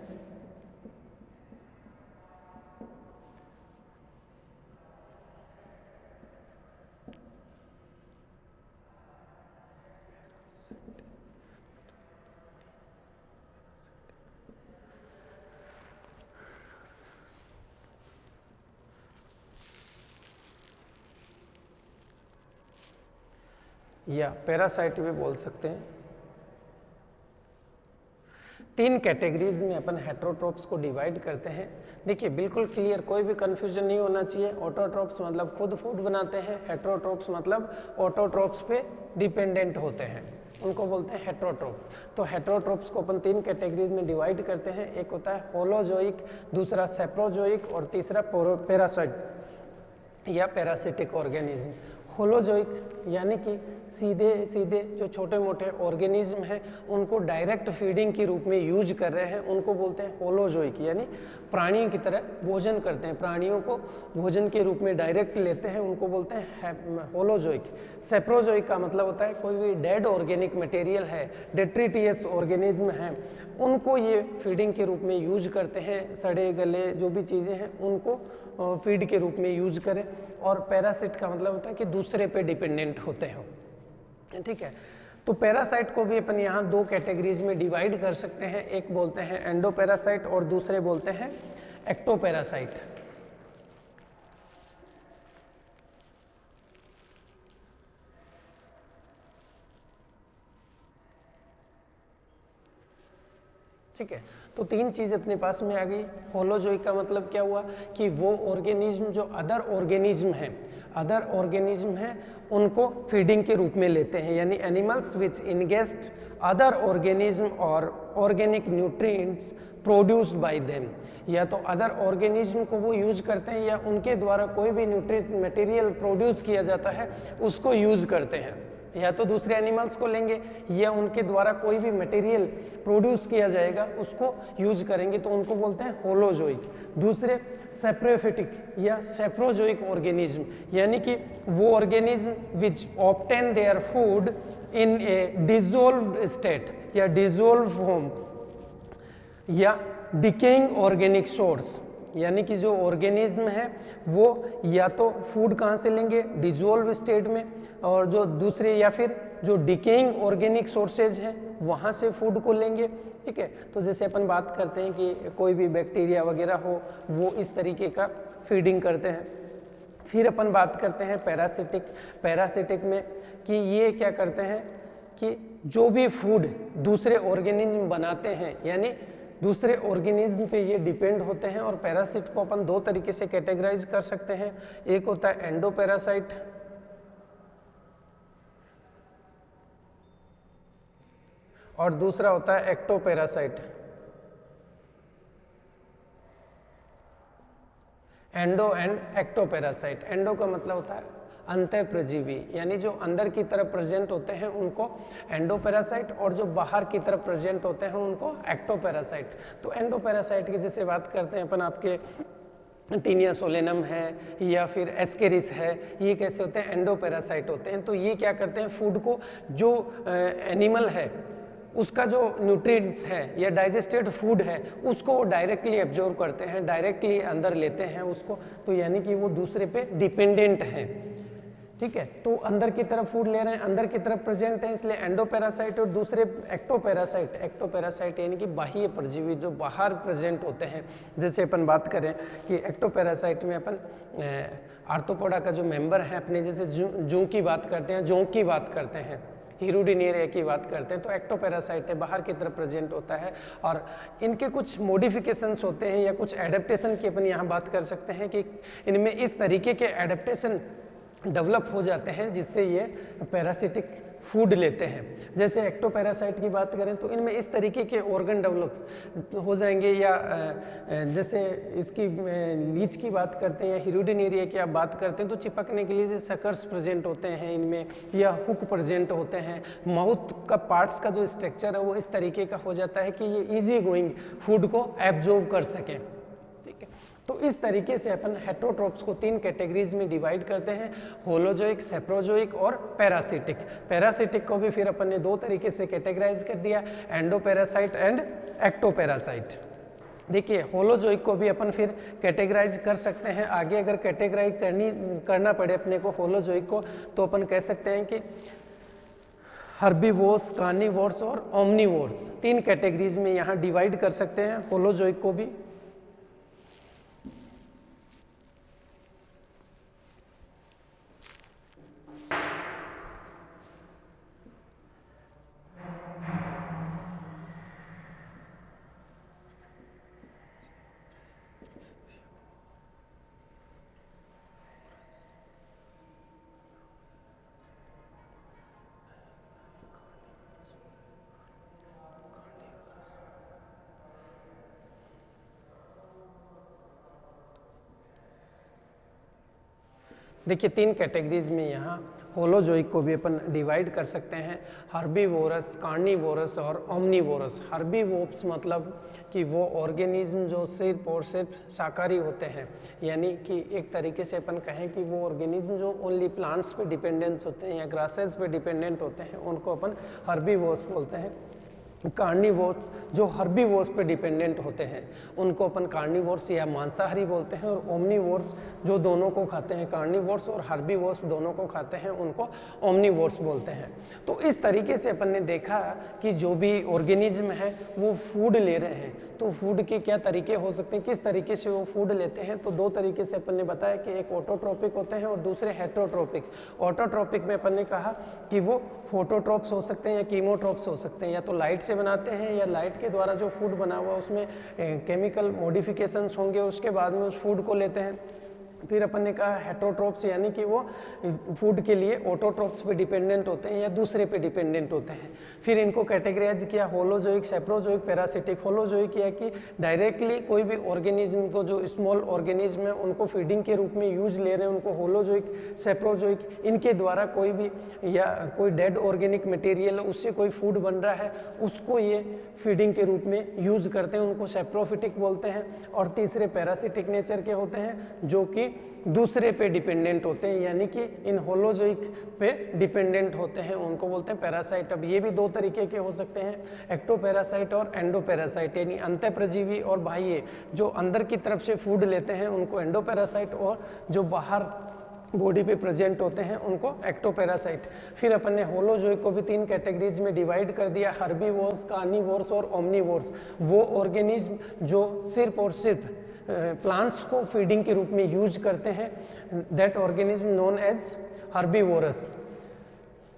या पैरासाइट भी बोल सकते हैं। 3 कैटेगरीज में अपन हेटेरोट्रोप्स को डिवाइड करते हैं। देखिए बिल्कुल क्लियर, कोई भी कंफ्यूजन नहीं होना चाहिए। ऑटोट्रोप्स मतलब खुद फूड बनाते हैं, हेटेरोट्रोप्स मतलब ऑटोट्रोप्स पे डिपेंडेंट होते हैं, उनको बोलते हैं हेटेरोट्रोप। तो हेटेरोट्रोप्स को अपन 3 कैटेगरीज में डिवाइड करते हैं। एक होता है होलोजोइक, दूसरा सेप्रोजोइक और तीसरा पैरासाइट या पैरासिटिक ऑर्गेनिज्म। होलोजोइक यानी कि सीधे जो छोटे मोटे ऑर्गेनिज्म हैं उनको डायरेक्ट फीडिंग के रूप में यूज कर रहे हैं, उनको बोलते हैं होलोजोइक, यानी प्राणियों की तरह भोजन करते हैं, प्राणियों को भोजन के रूप में डायरेक्ट लेते हैं, उनको बोलते हैं होलोजोइक। सेप्रोजोइक का मतलब होता है कोई भी डेड ऑर्गेनिक मटेरियल है, डेट्रिटियस ऑर्गेनिज्म हैं, उनको ये फीडिंग के रूप में यूज करते हैं, सड़े गले जो भी चीज़ें हैं उनको फीड के रूप में यूज करें। और पैरासिट का मतलब होता है कि दूसरे पे डिपेंडेंट होते हो। ठीक है, तो पैरासाइट को भी अपन यहाँ 2 कैटेगरीज में डिवाइड कर सकते हैं। एक बोलते हैं एंडोपैरासाइट और दूसरे बोलते हैं एक्टोपैरासाइट। ठीक है, तो 3 चीज अपने पास में आ गई। होलोजोइक का मतलब क्या हुआ कि वो ऑर्गेनिज्म जो अदर ऑर्गेनिज्म हैं उनको फीडिंग के रूप में लेते हैं, यानी एनिमल्स विच इंगेस्ट अदर ऑर्गेनिज्म और organic nutrients produced by them. या तो अदर ऑर्गेनिज्म को वो यूज करते हैं या उनके द्वारा कोई भी न्यूट्रिएंट मटेरियल प्रोड्यूस किया जाता है उसको यूज करते हैं, या तो दूसरे एनिमल्स को लेंगे या उनके द्वारा कोई भी मटेरियल प्रोड्यूस किया जाएगा उसको यूज करेंगे, तो उनको बोलते हैं होलोजोइक। दूसरे सेप्रोफिटिक या सेप्रोजोइक ऑर्गेनिज्म, यानी कि वो organism which obtain their food in A dissolved state या डिसॉल्व फॉर्म या डिकेइंग ऑर्गेनिक सोर्स, यानी कि जो ऑर्गेनिज्म है वो या तो फूड कहाँ से लेंगे, डिजोल्व स्टेट में, और जो दूसरे या फिर जो डिकेइंग ऑर्गेनिक सोर्सेज हैं वहाँ से फूड को लेंगे। ठीक है, तो जैसे अपन बात करते हैं कि कोई भी बैक्टीरिया वगैरह हो वो इस तरीके का फीडिंग करते हैं। फिर अपन बात करते हैं पैरासिटिक में कि ये क्या करते हैं कि जो भी फूड दूसरे ऑर्गेनिज्म बनाते हैं यानी दूसरे ऑर्गेनिज्म पे ये डिपेंड होते हैं। और पैरासिट को अपन दो तरीके से कैटेगराइज कर सकते हैं, एक होता है एंडोपैरासाइट और दूसरा होता है ectoparasite. Endo and ectoparasite. Endo का मतलब होता है अंतः प्रजीवी, यानी जो अंदर की तरफ प्रेजेंट होते हैं उनको एंडोपैरासाइट और जो बाहर की तरफ प्रेजेंट होते हैं उनको एक्टोपैरासाइट। तो एंडोपैरासाइट की जैसे बात करते हैं अपन, आपके टीनिया सोलेनम है या फिर एस्केरिस है, ये कैसे होते हैं, एंडोपैरासाइट होते हैं। तो ये क्या करते हैं, फूड को जो एनिमल है उसका जो न्यूट्रिएंट्स है या डाइजेस्टेड फूड है उसको वो डायरेक्टली एब्जॉर्ब करते हैं, डायरेक्टली अंदर लेते हैं उसको। तो यानी कि वो दूसरे पे डिपेंडेंट है। ठीक है, तो अंदर की तरफ फूड ले रहे हैं, अंदर की तरफ प्रेजेंट है, इसलिए एंडोपैरासाइट। और दूसरे एक्टोपैरासाइट यानी कि बाह्य परजीवी जो बाहर प्रेजेंट होते हैं। जैसे अपन बात करें कि एक्टोपैरासाइट में अपन आर्थ्रोपोडा का जो मेंबर है अपने, जैसे जू की बात करते हैं, जोंक की बात करते हैं, हीरोडिनेरिया की बात करते हैं, तो एक्टोपैरासाइट है, बाहर की तरफ प्रेजेंट होता है। और इनके कुछ मॉडिफिकेशंस होते हैं या कुछ एडेप्टेशन की अपन यहाँ बात कर सकते हैं कि इनमें इस तरीके के एडेप्टेशन डेवलप हो जाते हैं जिससे ये पैरासिटिक फूड लेते हैं। जैसे एक्टोपैरासाइट की बात करें तो इनमें इस तरीके के ऑर्गन डेवलप हो जाएंगे, या जैसे इसकी लीच की बात करते हैं या हीरोडिनेरिया की आप बात करते हैं तो चिपकने के लिए जैसे सकर्स प्रेजेंट होते हैं इनमें, या हुक प्रेजेंट होते हैं। माउथ का पार्ट्स का जो स्ट्रक्चर है वो इस तरीके का हो जाता है कि ये इजी गोइंग फूड को एब्जॉर्ब कर सकें। तो इस तरीके से अपन हेटेरोट्रोप्स को तीन कैटेगरीज में डिवाइड करते हैं, होलोजोइक, सेप्रोजोइक और पैरासिटिक। पैरासिटिक को भी फिर अपन ने दो तरीके से कैटेगराइज कर दिया, एंडोपैरासाइट एंड एक्टोपैरासाइट। देखिए होलोजोइक को भी अपन फिर कैटेगराइज कर सकते हैं आगे। अगर कैटेगराइज करना पड़े अपने को होलोजोइक को तो अपन कह सकते हैं कि हर्बीवोर्स, कार्निवोर्स और ओमनीवोर्स, तीन कैटेगरीज में यहाँ डिवाइड कर सकते हैं होलोजोइक को भी। देखिए तीन कैटेगरीज में यहाँ होलोजोइक को भी अपन डिवाइड कर सकते हैं, हर्बीवोरस, कार्निवोरस और ओमनीवोरस। हर्बीवोर्स मतलब कि वो ऑर्गेनिज्म जो सिर्फ और सिर्फ शाकाहारी होते हैं, यानी कि एक तरीके से अपन कहें कि वो ऑर्गेनिज्म जो ओनली प्लांट्स पे डिपेंडेंस होते हैं या ग्रासेस पे डिपेंडेंट होते हैं उनको अपन हर्बीवोर्स बोलते हैं। कार्निवोर्स जो हर्बीवोर्स पे डिपेंडेंट होते हैं उनको अपन कार्निवोर्स या मांसाहारी बोलते हैं। और ओमनीवोर्स जो दोनों को खाते हैं, कार्निवोर्स और हर्बीवोर्स दोनों को खाते हैं, उनको ओमनीवोर्स बोलते हैं। तो इस तरीके से अपन ने देखा कि जो भी ऑर्गेनिज्म है वो फूड ले रहे हैं, तो फूड के क्या तरीके हो सकते हैं, किस तरीके से वो फूड लेते हैं। तो दो तरीके से अपन ने बताया कि एक ऑटोट्रोपिक होते हैं और दूसरे हेटेरोट्रोपिक। ऑटोट्रोपिक में अपन ने कहा कि वो फोटोट्रोप्स हो सकते हैं या कीमोट्रोप्स हो सकते हैं, या तो लाइट से बनाते हैं या लाइट के द्वारा जो फूड बना हुआ उसमें केमिकल मॉडिफिकेशंस होंगे, उसके बाद में उस फूड को लेते हैं। फिर अपन ने कहा हेटेरोट्रोप्स यानी कि वो फूड के लिए ऑटोट्रोप्स पे डिपेंडेंट होते हैं या दूसरे पे डिपेंडेंट होते हैं। फिर इनको कैटेगराइज किया होलोजोइक, सेप्रोजोइक, पैरासिटिक। होलोजोइक किया कि डायरेक्टली कोई भी ऑर्गेनिज्म को, जो स्मॉल ऑर्गेनिज्म है उनको फीडिंग के रूप में यूज ले रहे हैं, उनको होलोजोइक, सेप्रोजोइक। इनके द्वारा कोई भी या कोई डेड ऑर्गेनिक मटेरियल उससे कोई फूड बन रहा है उसको ये फीडिंग के रूप में यूज करते हैं, उनको सेप्रोफिटिक बोलते हैं। और तीसरे पैरासिटिक नेचर के होते हैं जो कि दूसरे पे डिपेंडेंट होते हैं, यानी कि इन होलोजोइक पे डिपेंडेंट होते हैं, उनको बोलते हैं पैरासाइट। अब ये भी दो तरीके के हो सकते हैं, एक्टोपैरासाइट और एंडोपैरासाइट, यानी अंतःप्रजीवी और बाह्य। जो अंदर की तरफ से फूड लेते हैं उनको एंडोपैरासाइट, और जो बाहर बॉडी पे प्रेजेंट होते हैं उनको एक्टोपैरासाइट। फिर अपन ने होलोजोइक को भी 3 कैटेगरीज में डिवाइड कर दिया, हर्बीवोर्स, कार्निवोर्स और ओमनीवोर्स। वो ऑर्गेनिज्म जो सिर्फ और सिर्फ प्लांट्स को फीडिंग के रूप में यूज करते हैं, that organism known as herbivores.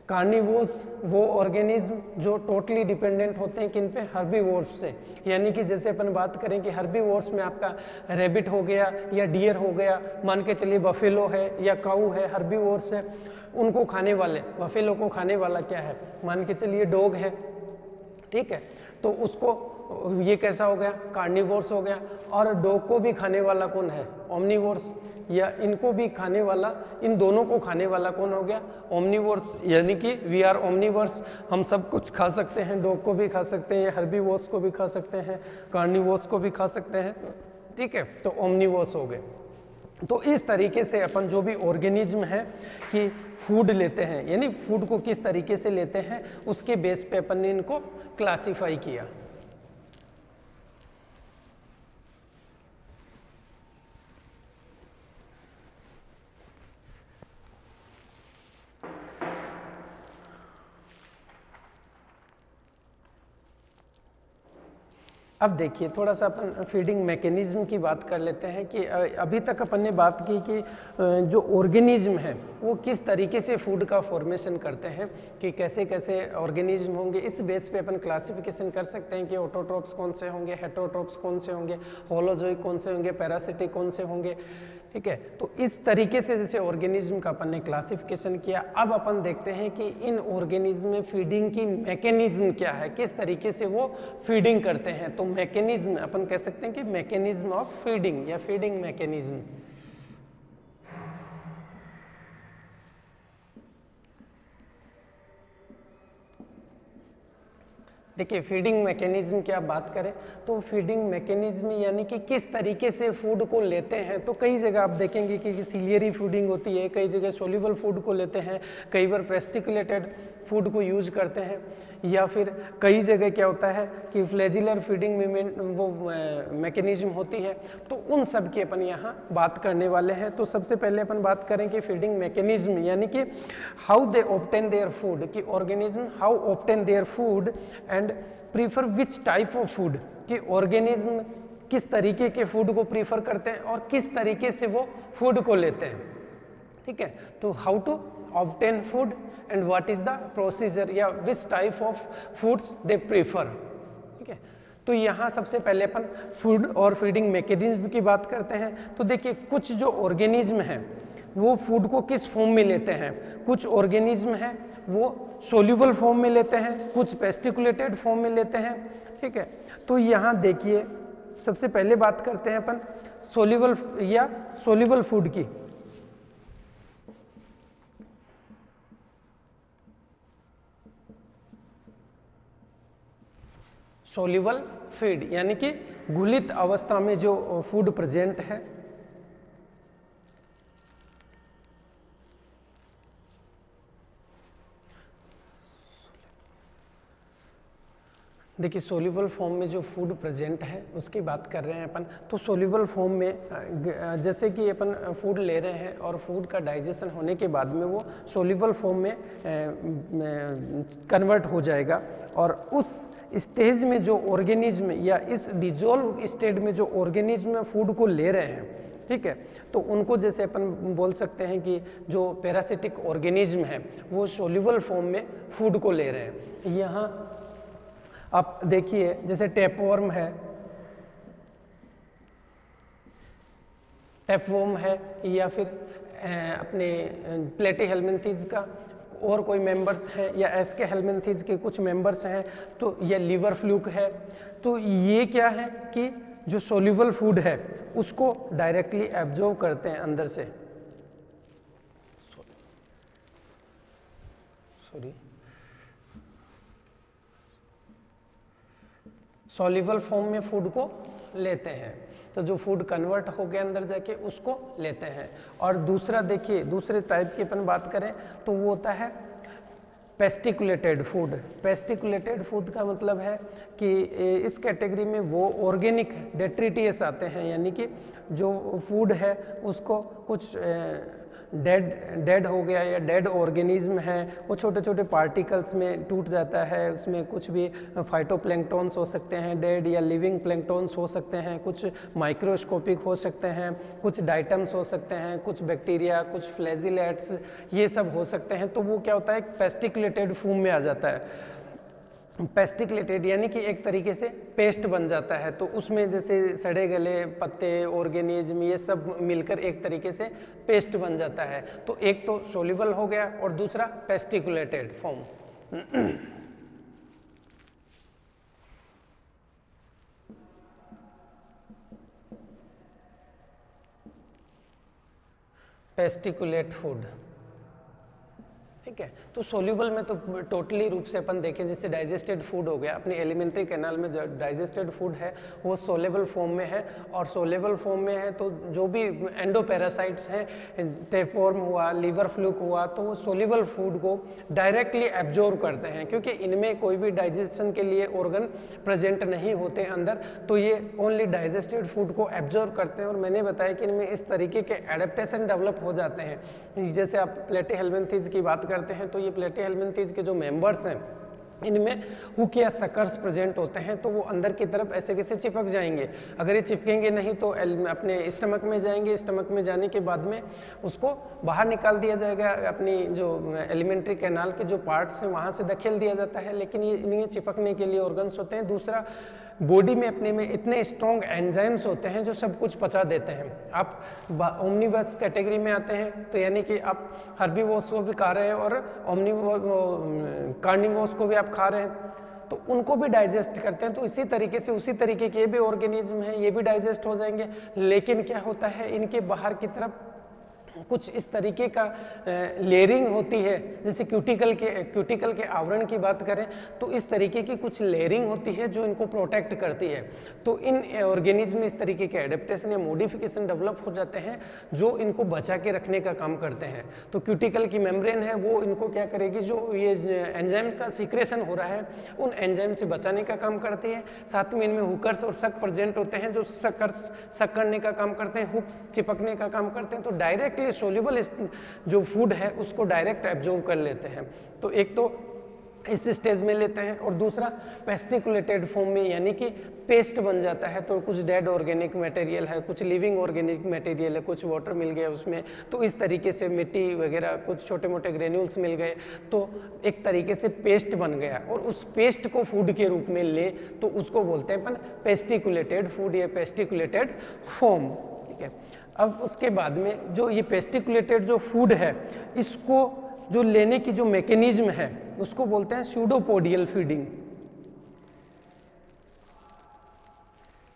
Carnivores वो ऑर्गेनिज्म जो टोटली डिपेंडेंट होते हैं किन पे, हर्बीवोर्स से। यानी कि जैसे अपन बात करें कि हर्बीवोर्स में आपका रैबिट हो गया या डियर हो गया, मान के चलिए बफेलो है या काऊ है, हर्बीवोर्स है। उनको खाने वाले, बफेलो को खाने वाला क्या है, मान के चलिए डॉग है, ठीक है, तो उसको ये कैसा हो गया, कार्निवोर्स हो गया। और डॉग को भी खाने वाला कौन है, ओमनीवोर्स। या इनको भी खाने वाला, इन दोनों को खाने वाला कौन हो गया, ओमनीवोर्स। यानी कि वी आर ओमनीवर्स, हम सब कुछ खा सकते हैं, डॉग को भी खा सकते हैं, हर्बीवोर्स को भी खा सकते हैं, कार्निवोर्स को भी खा सकते हैं, ठीक है, तो ओमनीवर्स हो गए। तो इस तरीके से अपन जो भी ऑर्गेनिज्म है कि फूड लेते हैं, यानी फूड को किस तरीके से लेते हैं, उसके बेस पे अपन ने इनको क्लासिफाई किया। अब देखिए थोड़ा सा अपन फीडिंग मैकेनिज्म की बात कर लेते हैं कि अभी तक अपन ने बात की कि जो ऑर्गेनिज्म है वो किस तरीके से फूड का फॉर्मेशन करते हैं, कि कैसे कैसे ऑर्गेनिज्म होंगे। इस बेस पे अपन क्लासिफिकेशन कर सकते हैं कि ऑटोट्रोप्स कौन से होंगे, हेटरोट्रोप्स कौन से होंगे, होलोजोइक कौन से होंगे, पैरासिटिक कौन से होंगे, ठीक है। तो इस तरीके से जैसे ऑर्गेनिज्म का अपन ने क्लासिफिकेशन किया, अब अपन देखते हैं कि इन ऑर्गेनिज्म में फीडिंग की मैकेनिज्म क्या है, किस तरीके से वो फीडिंग करते हैं। तो मैकेनिज्म अपन कह सकते हैं कि मैकेनिज्म ऑफ फीडिंग या फीडिंग मैकेनिज्म। देखिए फीडिंग मैकेनिज्म की आप बात करें तो फीडिंग मैकेनिज्म यानी कि किस तरीके से फूड को लेते हैं। तो कई जगह आप देखेंगे कि सीलियरी फीडिंग होती है, कई जगह सोल्यूबल फूड को लेते हैं, कई बार पेस्टिकुलेटेड फूड को यूज करते हैं, या फिर कई जगह क्या होता है कि फ्लैजिलर फीडिंग में वो मैकेनिज्म होती है। तो उन सब की अपन यहाँ बात करने वाले हैं। तो सबसे पहले अपन बात करें कि फीडिंग मैकेनिज्म यानी कि how they obtain their food, कि organism how obtain their food and prefer which type of food, कि ऑर्गेनिज्म किस तरीके के फूड को प्रीफर करते हैं और किस तरीके से वो फूड को लेते हैं, ठीक है। तो how to obtain food and what is the procedure, या which type of foods they prefer, ठीक है। तो यहाँ सबसे पहले अपन फूड और फीडिंग मैकेनिज्म की बात करते हैं। तो देखिए कुछ जो ऑर्गेनिज्म हैं वो फूड को किस फॉर्म में लेते हैं। कुछ ऑर्गेनिज्म हैं वो सोल्यूबल फॉर्म में लेते हैं, कुछ पेस्टिकुलेटेड फॉर्म में लेते हैं, ठीक है। तो यहाँ देखिए सबसे पहले बात करते हैं अपन सोल्यूबल या सोल्यूबल फूड की। सोल्यूबल फीड यानी कि घुलित अवस्था में जो फूड प्रेजेंट है, देखिए सोल्यूबल फॉर्म में जो फूड प्रेजेंट है उसकी बात कर रहे हैं अपन। तो सोल्यूबल फॉर्म में जैसे कि अपन फूड ले रहे हैं और फूड का डाइजेशन होने के बाद में वो सोल्यूबल फॉर्म में कन्वर्ट हो जाएगा, और उस स्टेज में जो ऑर्गेनिज्म या इस डिजोल्व स्टेट में जो ऑर्गेनिज्म फूड को ले रहे हैं, ठीक है, तो उनको जैसे अपन बोल सकते हैं कि जो पैरासिटिक ऑर्गेनिज्म है वो सोल्यूबल फॉर्म में फूड को ले रहे हैं। यहाँ आप देखिए जैसे टैपवर्म है, टैपवर्म है, या फिर अपने प्लेटीहेल्मिन्थीज का और कोई मेंबर्स हैं, या एस्के हेल्मिन्थीज के कुछ मेंबर्स हैं, तो यह लीवर फ्लूक है। तो ये क्या है कि जो सोल्यूबल फूड है उसको डायरेक्टली एब्जॉर्ब करते हैं अंदर से, सॉल्युबल फॉर्म में फूड को लेते हैं। तो जो फूड कन्वर्ट हो गया अंदर जाके उसको लेते हैं। और दूसरा देखिए, दूसरे टाइप की अपन बात करें तो वो होता है पेस्टिकुलेटेड फूड। पेस्टिकुलेटेड फूड का मतलब है कि इस कैटेगरी में वो ऑर्गेनिक डेट्रिटियस आते हैं, यानी कि जो फूड है उसको कुछ डेड हो गया या डेड ऑर्गेनिज्म है वो छोटे छोटे पार्टिकल्स में टूट जाता है, उसमें कुछ भी फाइटोप्लैंक्टॉन्स हो सकते हैं डेड, या लिविंग प्लैंक्टॉन्स हो सकते हैं, कुछ माइक्रोस्कोपिक हो सकते हैं, कुछ डाइटम्स हो सकते हैं, कुछ बैक्टीरिया, कुछ फ्लैजिलेट्स, ये सब हो सकते हैं। तो वो क्या होता है, पेस्टिकुलेटेड फॉर्म में आ जाता है। पेस्टिकुलेटेड यानी कि एक तरीके से पेस्ट बन जाता है, तो उसमें जैसे सड़े गले पत्ते, ऑर्गेनिज्म, ये सब मिलकर एक तरीके से पेस्ट बन जाता है। तो एक तो सोल्यूबल हो गया और दूसरा पेस्टिकुलेटेड फॉर्म। पेस्टिकुलेट फूड, ठीक है। तो सोल्यूबल में तो टोटली रूप से अपन देखें जैसे डाइजेस्टेड फूड हो गया, अपने एलिमेंट्री कैनाल में जो डाइजेस्टेड फूड है वो सोलेबल फॉर्म में है, और सोलेबल फॉर्म में है तो जो भी एंडोपैरासाइट्स हैं, टेपवर्म हुआ, लीवर फ्लूक हुआ, तो वो सोल्यूबल फूड को डायरेक्टली एब्जॉर्ब करते हैं, क्योंकि इनमें कोई भी डाइजेशन के लिए ऑर्गन प्रेजेंट नहीं होते अंदर, तो ये ओनली डाइजेस्टेड फूड को एब्जॉर्ब करते हैं। और मैंने बताया कि इनमें इस तरीके के एडेप्टेशन डेवलप हो जाते हैं। जैसे आप प्लेटीहेल्मिन्थीज की बात करते हैं तो ये प्लेटीहेल्मिन्थीज के जो मेंबर्स हैं इनमें हुक या सकर्स प्रेजेंट होते हैं, तो वो अंदर की तरफ ऐसे कैसे चिपक जाएंगे। अगर ये चिपकेंगे नहीं तो अपने स्टमक में जाएंगे, स्टमक में जाने के बाद में उसको बाहर निकाल दिया जाएगा, अपनी जो एलिमेंट्री कैनाल के जो पार्ट्स हैं वहाँ से धकेल दिया जाता है, लेकिन ये इन्हें चिपकने के लिए ऑर्गन्स होते हैं। दूसरा, बॉडी में अपने में इतने स्ट्रॉन्ग एंजाइम्स होते हैं जो सब कुछ पचा देते हैं। आप ओमनिवर्स कैटेगरी में आते हैं तो यानी कि आप हर्बीवोर्स को भी खा रहे हैं और कार्निवोर्स को भी आप खा रहे हैं, तो उनको भी डाइजेस्ट करते हैं। तो इसी तरीके से उसी तरीके के भी ऑर्गेनिज्म हैं, ये भी डाइजेस्ट हो जाएंगे। लेकिन क्या होता है, इनके बाहर की तरफ कुछ इस तरीके का लेयरिंग होती है, जैसे क्यूटिकल के आवरण की बात करें तो इस तरीके की कुछ लेयरिंग होती है जो इनको प्रोटेक्ट करती है। तो इन ऑर्गेनिज्म में इस तरीके के एडेप्टेशन या मॉडिफिकेशन डेवलप हो जाते हैं जो इनको बचा के रखने का काम करते हैं। तो क्यूटिकल की मेम्ब्रेन है वो इनको क्या करेगी, जो ये एंजाइम का सीक्रेशन हो रहा है उन एंजाइम से बचाने का काम करती है। साथ में इनमें हुकर्स और सक प्रेजेंट होते हैं जो सक करने का काम करते हैं, हुक्स चिपकने का काम करते हैं। तो डायरेक्टली सोल्यूबल जो फूड है उसको डायरेक्ट एब्जॉर्ब कर लेते हैं। तो एक तो इस स्टेज में लेते हैं, और दूसरा पेस्टिकुलेटेड फॉर्म में, यानी कि पेस्ट बन जाता है। तो कुछ डेड ऑर्गेनिक मटेरियल है, कुछ लिविंग ऑर्गेनिक मटेरियल है, कुछ वाटर मिल गया उसमें, तो इस तरीके से मिट्टी वगैरह कुछ छोटे मोटे ग्रेन्यूल्स मिल गए, तो एक तरीके से पेस्ट बन गया। और उस पेस्ट को फूड के रूप में ले तो उसको बोलते हैं अपन पेस्टिकुलेटेड फूड या पेस्टिकुलेटेड फॉर्म, ठीक है। अब उसके बाद में जो ये पेस्टिकुलेटेड जो फूड है इसको जो लेने की जो मैकेनिज्म है उसको बोलते हैं सूडोपोडियल फीडिंग,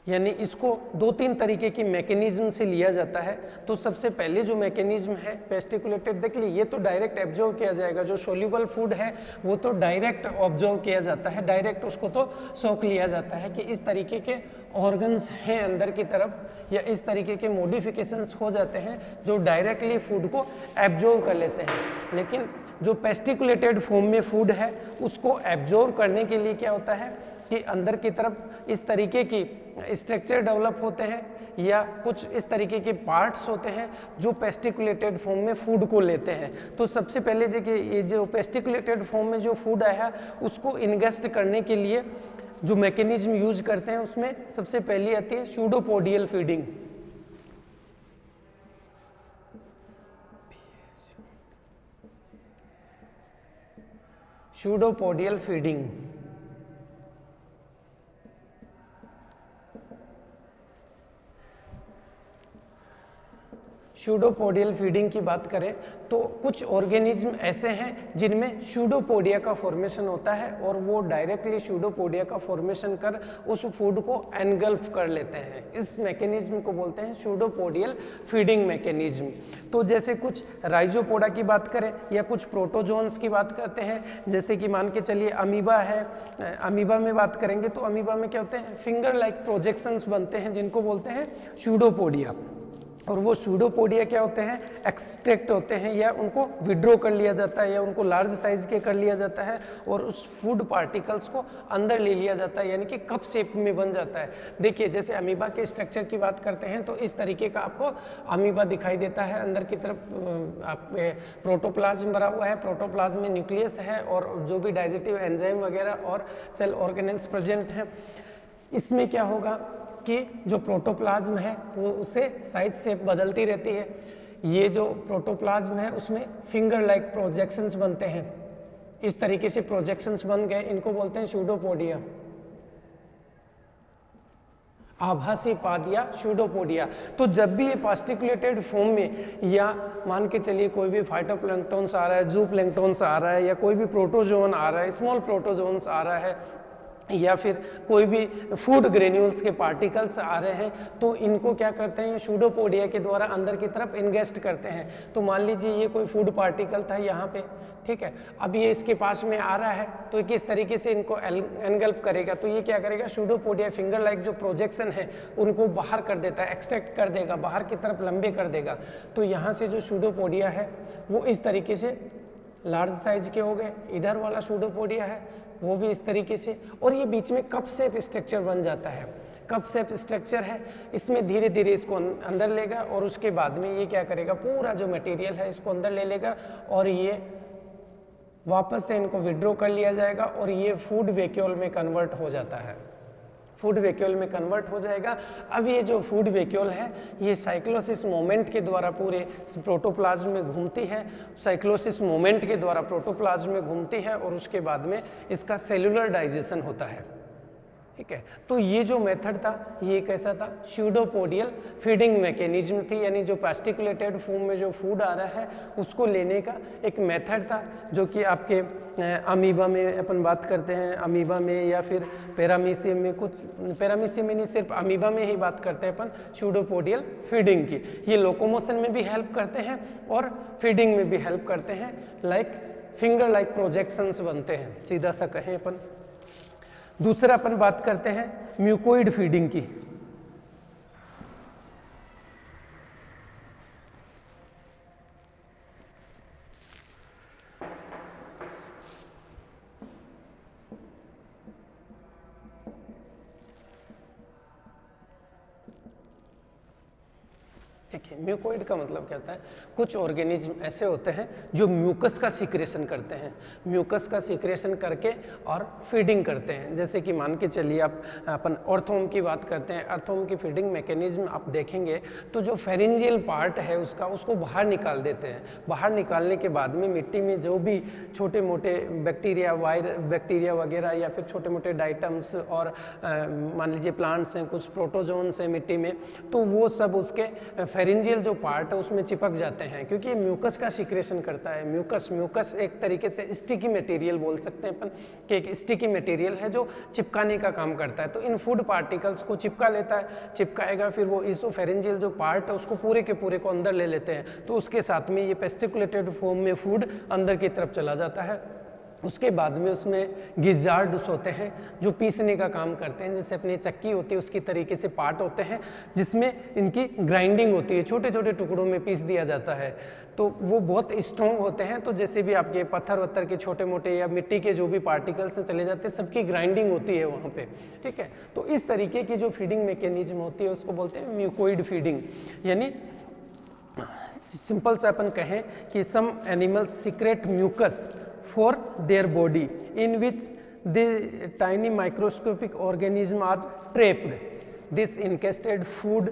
यानी इसको दो तीन तरीके की मैकेनिज्म से लिया जाता है। तो सबसे पहले जो मैकेनिज्म है पेस्टिकुलेटेड, देख लीजिए, ये तो डायरेक्ट एब्जॉर्ब किया जाएगा। जो सोल्यूबल फूड है वो तो डायरेक्ट ऑब्जर्व किया जाता है, डायरेक्ट उसको तो सोख लिया जाता है कि इस तरीके के ऑर्गन्स हैं अंदर की तरफ, या इस तरीके के मॉडिफिकेशंस हो जाते हैं जो डायरेक्टली फूड को एब्जॉर्ब कर लेते हैं। लेकिन जो पेस्टिकुलेटेड फॉर्म में फूड है उसको एब्जॉर्ब करने के लिए क्या होता है कि अंदर की तरफ इस तरीके की स्ट्रक्चर डेवलप होते हैं या कुछ इस तरीके के पार्ट्स होते हैं जो पेस्टिकुलेटेड फॉर्म में फूड को लेते हैं। तो सबसे पहले देखिए, ये जो पेस्टिकुलेटेड फॉर्म में जो फूड आया उसको इनगेस्ट करने के लिए जो मैकेनिज्म यूज करते हैं उसमें सबसे पहली आती है सूडोपोडियल फीडिंग। सूडोपोडियल फीडिंग, सूडोपोडियल फीडिंग की बात करें तो कुछ ऑर्गेनिज्म ऐसे हैं जिनमें सूडोपोडिया का फॉर्मेशन होता है और वो डायरेक्टली सूडोपोडिया का फॉर्मेशन कर उस फूड को एनगल्फ कर लेते हैं। इस मैकेनिज्म को बोलते हैं सूडोपोडियल फीडिंग मैकेनिज्म। तो जैसे कुछ राइजोपोडा की बात करें या कुछ प्रोटोजोन्स की बात करते हैं, जैसे कि मान के चलिए अमीबा है, अमीबा में बात करेंगे तो अमीबा में क्या होते हैं, फिंगर लाइक प्रोजेक्शंस बनते हैं जिनको बोलते हैं सूडोपोडिया। और वो सूडोपोडिया क्या होते हैं, एक्सट्रैक्ट होते हैं या उनको विड्रॉ कर लिया जाता है या उनको लार्ज साइज के कर लिया जाता है और उस फूड पार्टिकल्स को अंदर ले लिया जाता है, यानी कि कप शेप में बन जाता है। देखिए जैसे अमीबा के स्ट्रक्चर की बात करते हैं तो इस तरीके का आपको अमीबा दिखाई देता है। अंदर की तरफ आप प्रोटोप्लाज्म भरा हुआ है, प्रोटोप्लाज्म में न्यूक्लियस है और जो भी डाइजेस्टिव एंजाइम वगैरह और सेल ऑर्गेनेल्स प्रेजेंट हैं। इसमें क्या होगा कि जो प्रोटोप्लाज्म है वो उसे साइज शेप बदलती रहती है। ये जो प्रोटोप्लाज्म है उसमें फिंगर लाइक प्रोजेक्शंस बनते हैं, इस तरीके से प्रोजेक्शंस बन गए, इनको बोलते हैं सूडोपोडिया, आभासी पाद या सूडोपोडिया। तो जब भी ये पास्टिकुलेटेड फॉर्म में या मान के चलिए कोई भी फाइटोप्लैंक्टन्स आ रहा है, जूप्लैंक्टन्स आ रहा है या कोई भी प्रोटोजोन आ रहा है, स्मॉल प्रोटोजोन्स आ रहा है या फिर कोई भी फूड ग्रेन्यूल्स के पार्टिकल्स आ रहे हैं, तो इनको क्या करते हैं, सूडोपोडिया के द्वारा अंदर की तरफ इनगेस्ट करते हैं। तो मान लीजिए ये कोई फूड पार्टिकल था यहाँ पे, ठीक है, अब ये इसके पास में आ रहा है तो किस तरीके से इनको एनगल्प करेगा, तो ये क्या करेगा, सूडोपोडिया फिंगर लाइक जो प्रोजेक्शन है उनको बाहर कर देता है, एक्सट्रैक्ट कर देगा, बाहर की तरफ लंबे कर देगा। तो यहाँ से जो सूडोपोडिया है वो इस तरीके से लार्ज साइज के हो गए, इधर वाला सूडोपोडिया है वो भी इस तरीके से, और ये बीच में कप शेप स्ट्रक्चर बन जाता है। कप शेप स्ट्रक्चर है, इसमें धीरे धीरे इसको अंदर लेगा और उसके बाद में ये क्या करेगा, पूरा जो मटेरियल है इसको अंदर ले लेगा और ये वापस से इनको विड्रॉ कर लिया जाएगा और ये फूड वैक्यूल में कन्वर्ट हो जाता है, फूड वैक्यूल में कन्वर्ट हो जाएगा। अब ये जो फूड वैक्यूल है ये साइक्लोसिस मोमेंट के द्वारा पूरे प्रोटोप्लाज्म में घूमती है, साइक्लोसिस मोमेंट के द्वारा प्रोटोप्लाज्म में घूमती है और उसके बाद में इसका सेलुलर डाइजेशन होता है, ठीक है। तो ये जो मेथड था ये कैसा था, सूडोपोडियल फीडिंग मैकेनिज्म थी, यानी जो पास्टिकुलेटेड फॉर्म में जो फूड आ रहा है उसको लेने का एक मेथड था, जो कि आपके अमीबा में अपन बात करते हैं, अमीबा में या फिर पैरामीशियम में, कुछ पैरामीशियम में नहीं सिर्फ अमीबा में ही बात करते हैं अपन सूडोपोडियल फीडिंग की। ये लोकोमोशन में भी हेल्प करते हैं और फीडिंग में भी हेल्प करते हैं, लाइक फिंगर लाइक प्रोजेक्शंस बनते हैं, सीधा सा कहें अपन। दूसरा अपन बात करते हैं म्यूकोइड फीडिंग की। देखिए म्यूकोइड का मतलब क्या होता है, कुछ ऑर्गेनिज्म ऐसे होते हैं जो म्यूकस का सिक्रेशन करते हैं, म्यूकस का सिक्रेशन करके और फीडिंग करते हैं। जैसे कि मान के चलिए आप अपन अर्थवॉर्म की बात करते हैं, अर्थवॉर्म की फीडिंग मैकेनिज्म आप देखेंगे तो जो फेरेंजियल पार्ट है उसका, उसको बाहर निकाल देते हैं। बाहर निकालने के बाद में मिट्टी में जो भी छोटे मोटे बैक्टीरिया, बैक्टीरिया वगैरह या फिर छोटे मोटे डाइटम्स और मान लीजिए प्लांट्स हैं, कुछ प्रोटोजोन्स हैं मिट्टी में, तो वो सब उसके फेरेंजियल जो पार्ट है उसमें चिपक जाते हैं, क्योंकि म्यूकस का सिक्रेशन करता है। म्यूकस एक तरीके से स्टिकी मटेरियल बोल सकते हैं अपन कि एक स्टिकी मटेरियल है जो चिपकाने का काम करता है। तो इन फूड पार्टिकल्स को चिपका लेता है, चिपकाएगा, फिर वो इस फेरेंजियल जो पार्ट है उसको पूरे के पूरे को अंदर ले लेते हैं, तो उसके साथ में ये पेस्टिकुलेटेड फॉर्म में फूड अंदर की तरफ चला जाता है। उसके बाद में उसमें गिजार्ड्स होते हैं जो पीसने का काम करते हैं, जैसे अपनी चक्की होती है उसकी तरीके से पार्ट होते हैं जिसमें इनकी ग्राइंडिंग होती है, छोटे छोटे टुकड़ों में पीस दिया जाता है। तो वो बहुत स्ट्रॉन्ग होते हैं, तो जैसे भी आपके पत्थर वत्थर के छोटे मोटे या मिट्टी के जो भी पार्टिकल्स चले जाते हैं सबकी ग्राइंडिंग होती है वहाँ पे, ठीक है। तो इस तरीके की जो फीडिंग मैकेनिज्म होती है उसको बोलते हैं म्यूकोइड फीडिंग। यानी सिंपल से अपन कहें कि some animals secrete mucus for their body in which the tiny microscopic organisms are trapped. This encasted food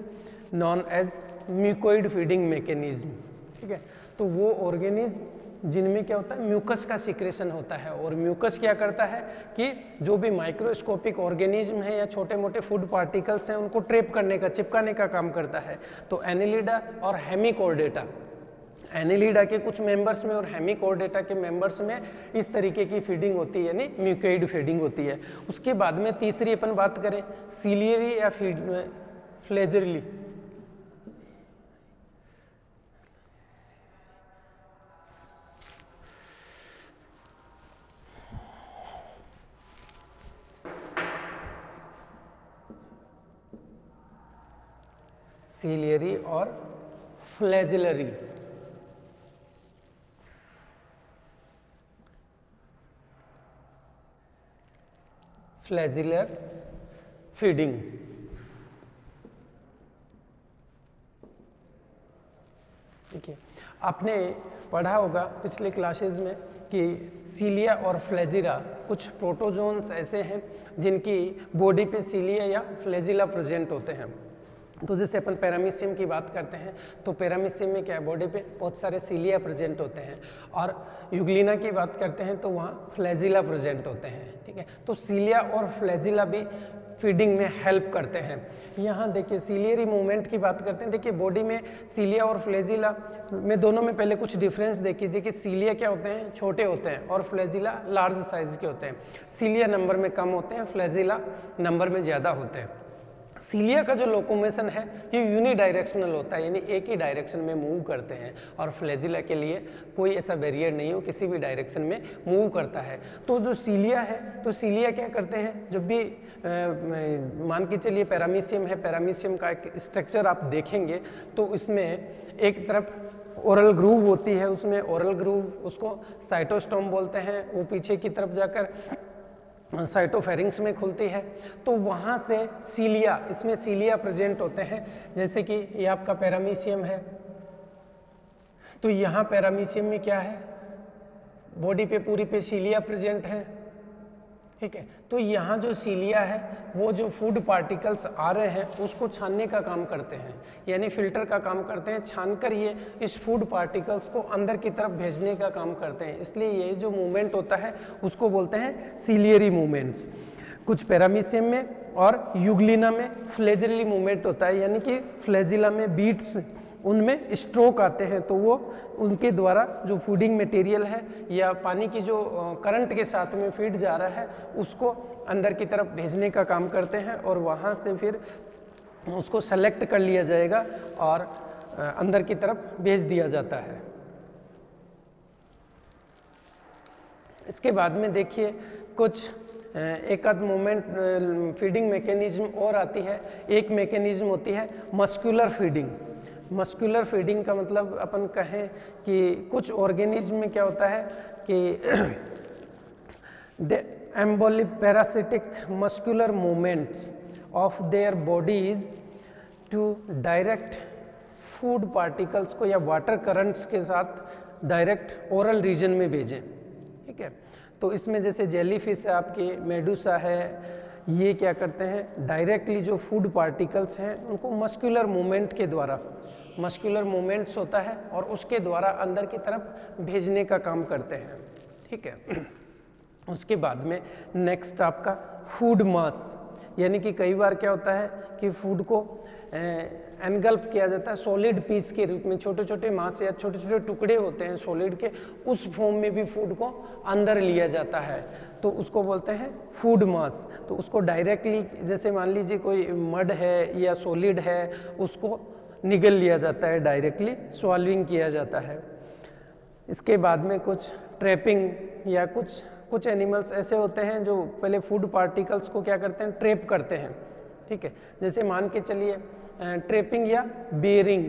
known as mucoid feeding mechanism, ठीक है। तो वो ऑर्गेनिज्म जिनमें क्या होता है, म्यूकस का सिक्रेशन होता है। और म्यूकस क्या करता है कि जो भी माइक्रोस्कोपिक ऑर्गेनिज्म है या छोटे मोटे फूड पार्टिकल्स हैं उनको ट्रैप करने का, चिपकाने का काम करता है। तो एनिलिडा और हेमिकोर्डेटा, एनिलिडा के कुछ मेंबर्स में और हेमिकोर्डेटा के मेंबर्स में इस तरीके की फीडिंग होती है, यानी म्यूकोइड फीडिंग होती है। उसके बाद में तीसरी अपन बात करें सीलियरी या फ्लेजरली, सीलियरी और फ्लैजिलरी। फ्लैजिलर फीडिंग, ठीक है। आपने पढ़ा होगा पिछले क्लासेस में कि सीलिया और फ्लैजिला कुछ प्रोटोजोन्स ऐसे हैं जिनकी बॉडी पे सीलिया या फ्लैजिला प्रेजेंट होते हैं। तो जैसे अपन पैरामीशियम की बात करते हैं तो पैरामीशियम में क्या है, बॉडी पे बहुत सारे सीलिया प्रेजेंट होते हैं, और यूग्लिना की बात करते हैं तो वहाँ फ्लैजिला प्रेजेंट होते हैं, ठीक है। तो सीलिया और फ्लैजिला भी फीडिंग में हेल्प करते हैं। यहाँ देखिए सीलियरी मूवमेंट की बात करते हैं, देखिए बॉडी में सीलिया और फ्लैजिला में दोनों में पहले कुछ डिफरेंस देखिए कि सीलिया क्या होते हैं, छोटे होते हैं, और फ्लैजिला लार्ज साइज के होते हैं। सीलिया नंबर में कम होते हैं, फ्लैजिला नंबर में ज़्यादा होते हैं। सीलिया का जो लोकोमोशन है ये यूनिडायरेक्शनल होता है, यानी एक ही डायरेक्शन में मूव करते हैं, और फ्लैजिला के लिए कोई ऐसा बैरियर नहीं हो, किसी भी डायरेक्शन में मूव करता है। तो जो सीलिया है, तो सीलिया क्या करते हैं, जब भी मान के चलिए पैरामीशियम है, पैरामीशियम का एक स्ट्रक्चर आप देखेंगे तो इसमें एक तरफ ओरल ग्रूव होती है, उसमें ओरल ग्रूव उसको साइटोस्टोम बोलते हैं, वो पीछे की तरफ जाकर साइटोफेरिंग्स में खुलती है। तो वहाँ से सीलिया, इसमें सीलिया प्रेजेंट होते हैं। जैसे कि ये आपका पैरामीशियम है, तो यहाँ पैरामीशियम में क्या है, बॉडी पे पूरी पे सीलिया प्रेजेंट है, ठीक है। तो यहाँ जो सीलिया है वो जो फूड पार्टिकल्स आ रहे हैं उसको छानने का काम करते हैं, यानी फिल्टर का काम करते हैं, छानकर ये इस फूड पार्टिकल्स को अंदर की तरफ भेजने का काम करते हैं। इसलिए ये जो मूवमेंट होता है उसको बोलते हैं सीलियरी मूवमेंट्स। कुछ पैरामीशियम में और यूग्लिना में फ्लैजिलरी मूवमेंट होता है, यानी कि फ्लैजिला में बीट्स, उनमें स्ट्रोक आते हैं, तो वो उनके द्वारा जो फूडिंग मटेरियल है या पानी की जो करंट के साथ में फीड जा रहा है उसको अंदर की तरफ भेजने का काम करते हैं, और वहाँ से फिर उसको सेलेक्ट कर लिया जाएगा और अंदर की तरफ भेज दिया जाता है। इसके बाद में देखिए कुछ एक आध मोमेंट फीडिंग मैकेनिज्म और आती है। एक मैकेनिज्म होती है मस्कुलर फीडिंग। मस्कुलर फीडिंग का मतलब अपन कहें कि कुछ ऑर्गेनिज्म में क्या होता है कि the embolic parasitic muscular movements of their bodies to direct food particles को या वाटर करंट्स के साथ डायरेक्ट ओरल रीजन में भेजें, ठीक है। तो इसमें जैसे जेलीफिश है, आपकी मेडूसा है, ये क्या करते हैं, डायरेक्टली जो फूड पार्टिकल्स हैं उनको मस्कुलर मूवमेंट के द्वारा, मस्कुलर मूवमेंट्स होता है और उसके द्वारा अंदर की तरफ भेजने का काम करते हैं, ठीक है। उसके बाद में नेक्स्ट आपका फूड मास, यानी कि कई बार क्या होता है कि फूड को एनगल्प किया जाता है सॉलिड पीस के रूप में, छोटे छोटे मास या छोटे छोटे टुकड़े होते हैं सॉलिड के, उस फॉर्म में भी फूड को अंदर लिया जाता है, तो उसको बोलते हैं फूड मास। तो उसको डायरेक्टली, जैसे मान लीजिए कोई मड है या सॉलिड है, उसको निगल लिया जाता है, डायरेक्टली स्वॉल्विंग किया जाता है। इसके बाद में कुछ ट्रैपिंग, या कुछ एनिमल्स ऐसे होते हैं जो पहले फूड पार्टिकल्स को क्या करते हैं, ट्रैप करते हैं, ठीक है। जैसे मान के चलिए ट्रैपिंग या बेयरिंग,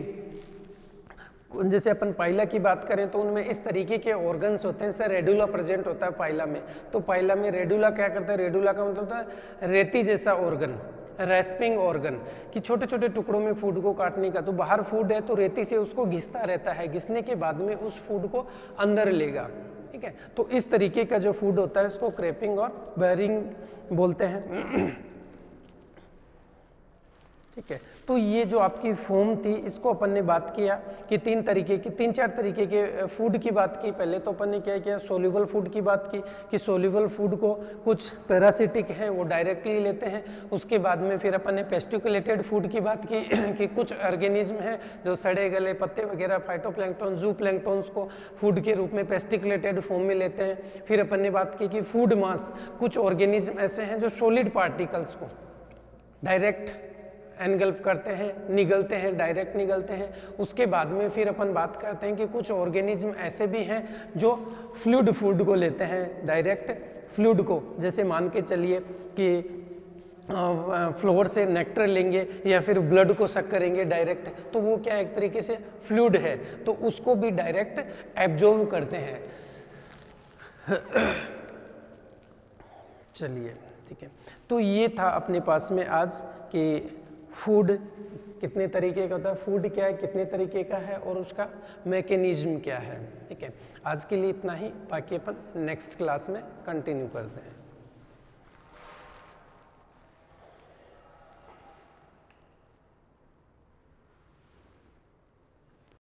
जैसे अपन पाइला की बात करें तो उनमें इस तरीके के ऑर्गन्स होते हैं, जैसे रेडुला प्रेजेंट होता है पाइला में। तो पाइला में रेडुला क्या करता है, रेडुला का मतलब होता है रेती जैसा ऑर्गन, रेस्पिंग ऑर्गन, कि छोटे छोटे टुकड़ों में फूड को काटने का। तो बाहर फूड है तो रेती से उसको घिसता रहता है, घिसने के बाद में उस फूड को अंदर लेगा, ठीक है। तो इस तरीके का जो फूड होता है उसको क्रैपिंग और बेयरिंग बोलते हैं, ठीक है। तो ये जो आपकी फॉर्म थी इसको अपन ने बात किया कि तीन चार तरीके के फूड की बात की। पहले तो अपन ने क्या किया, सोल्यूबल फूड की बात की कि सोल्यूबल फूड को कुछ पैरासिटिक हैं वो डायरेक्टली लेते हैं। उसके बाद में फिर अपन ने पेस्टिकुलेटेड फूड की बात की कि कुछ ऑर्गेनिज्म हैं जो सड़े गले पत्ते वगैरह फाइटोप्लैंक्टन जू प्लैंक्टन्स को फूड के रूप में पेस्टिकुलेटेड फॉर्म में लेते हैं। फिर अपन ने बात की कि फूड मास, कुछ ऑर्गेनिज्म ऐसे हैं जो सॉलिड पार्टिकल्स को डायरेक्ट एनगल्फ करते हैं, निगलते हैं, डायरेक्ट निगलते हैं। उसके बाद में फिर अपन बात करते हैं कि कुछ ऑर्गेनिज्म ऐसे भी हैं जो फ्लूइड फूड को लेते हैं, डायरेक्ट फ्लूइड को। जैसे मान के चलिए कि फ्लोवर से नेक्टर लेंगे या फिर ब्लड को सक करेंगे डायरेक्ट, तो वो क्या एक तरीके से फ्लूइड है, तो उसको भी डायरेक्ट एब्जॉर्ब करते हैं। चलिए ठीक है, तो ये था अपने पास में आज कि फूड कितने तरीके का होता है, फूड क्या है, कितने तरीके का है और उसका मैकेनिज्म क्या है। ठीक है, आज के लिए इतना ही, बाकी अपन नेक्स्ट क्लास में कंटिन्यू करते हैं।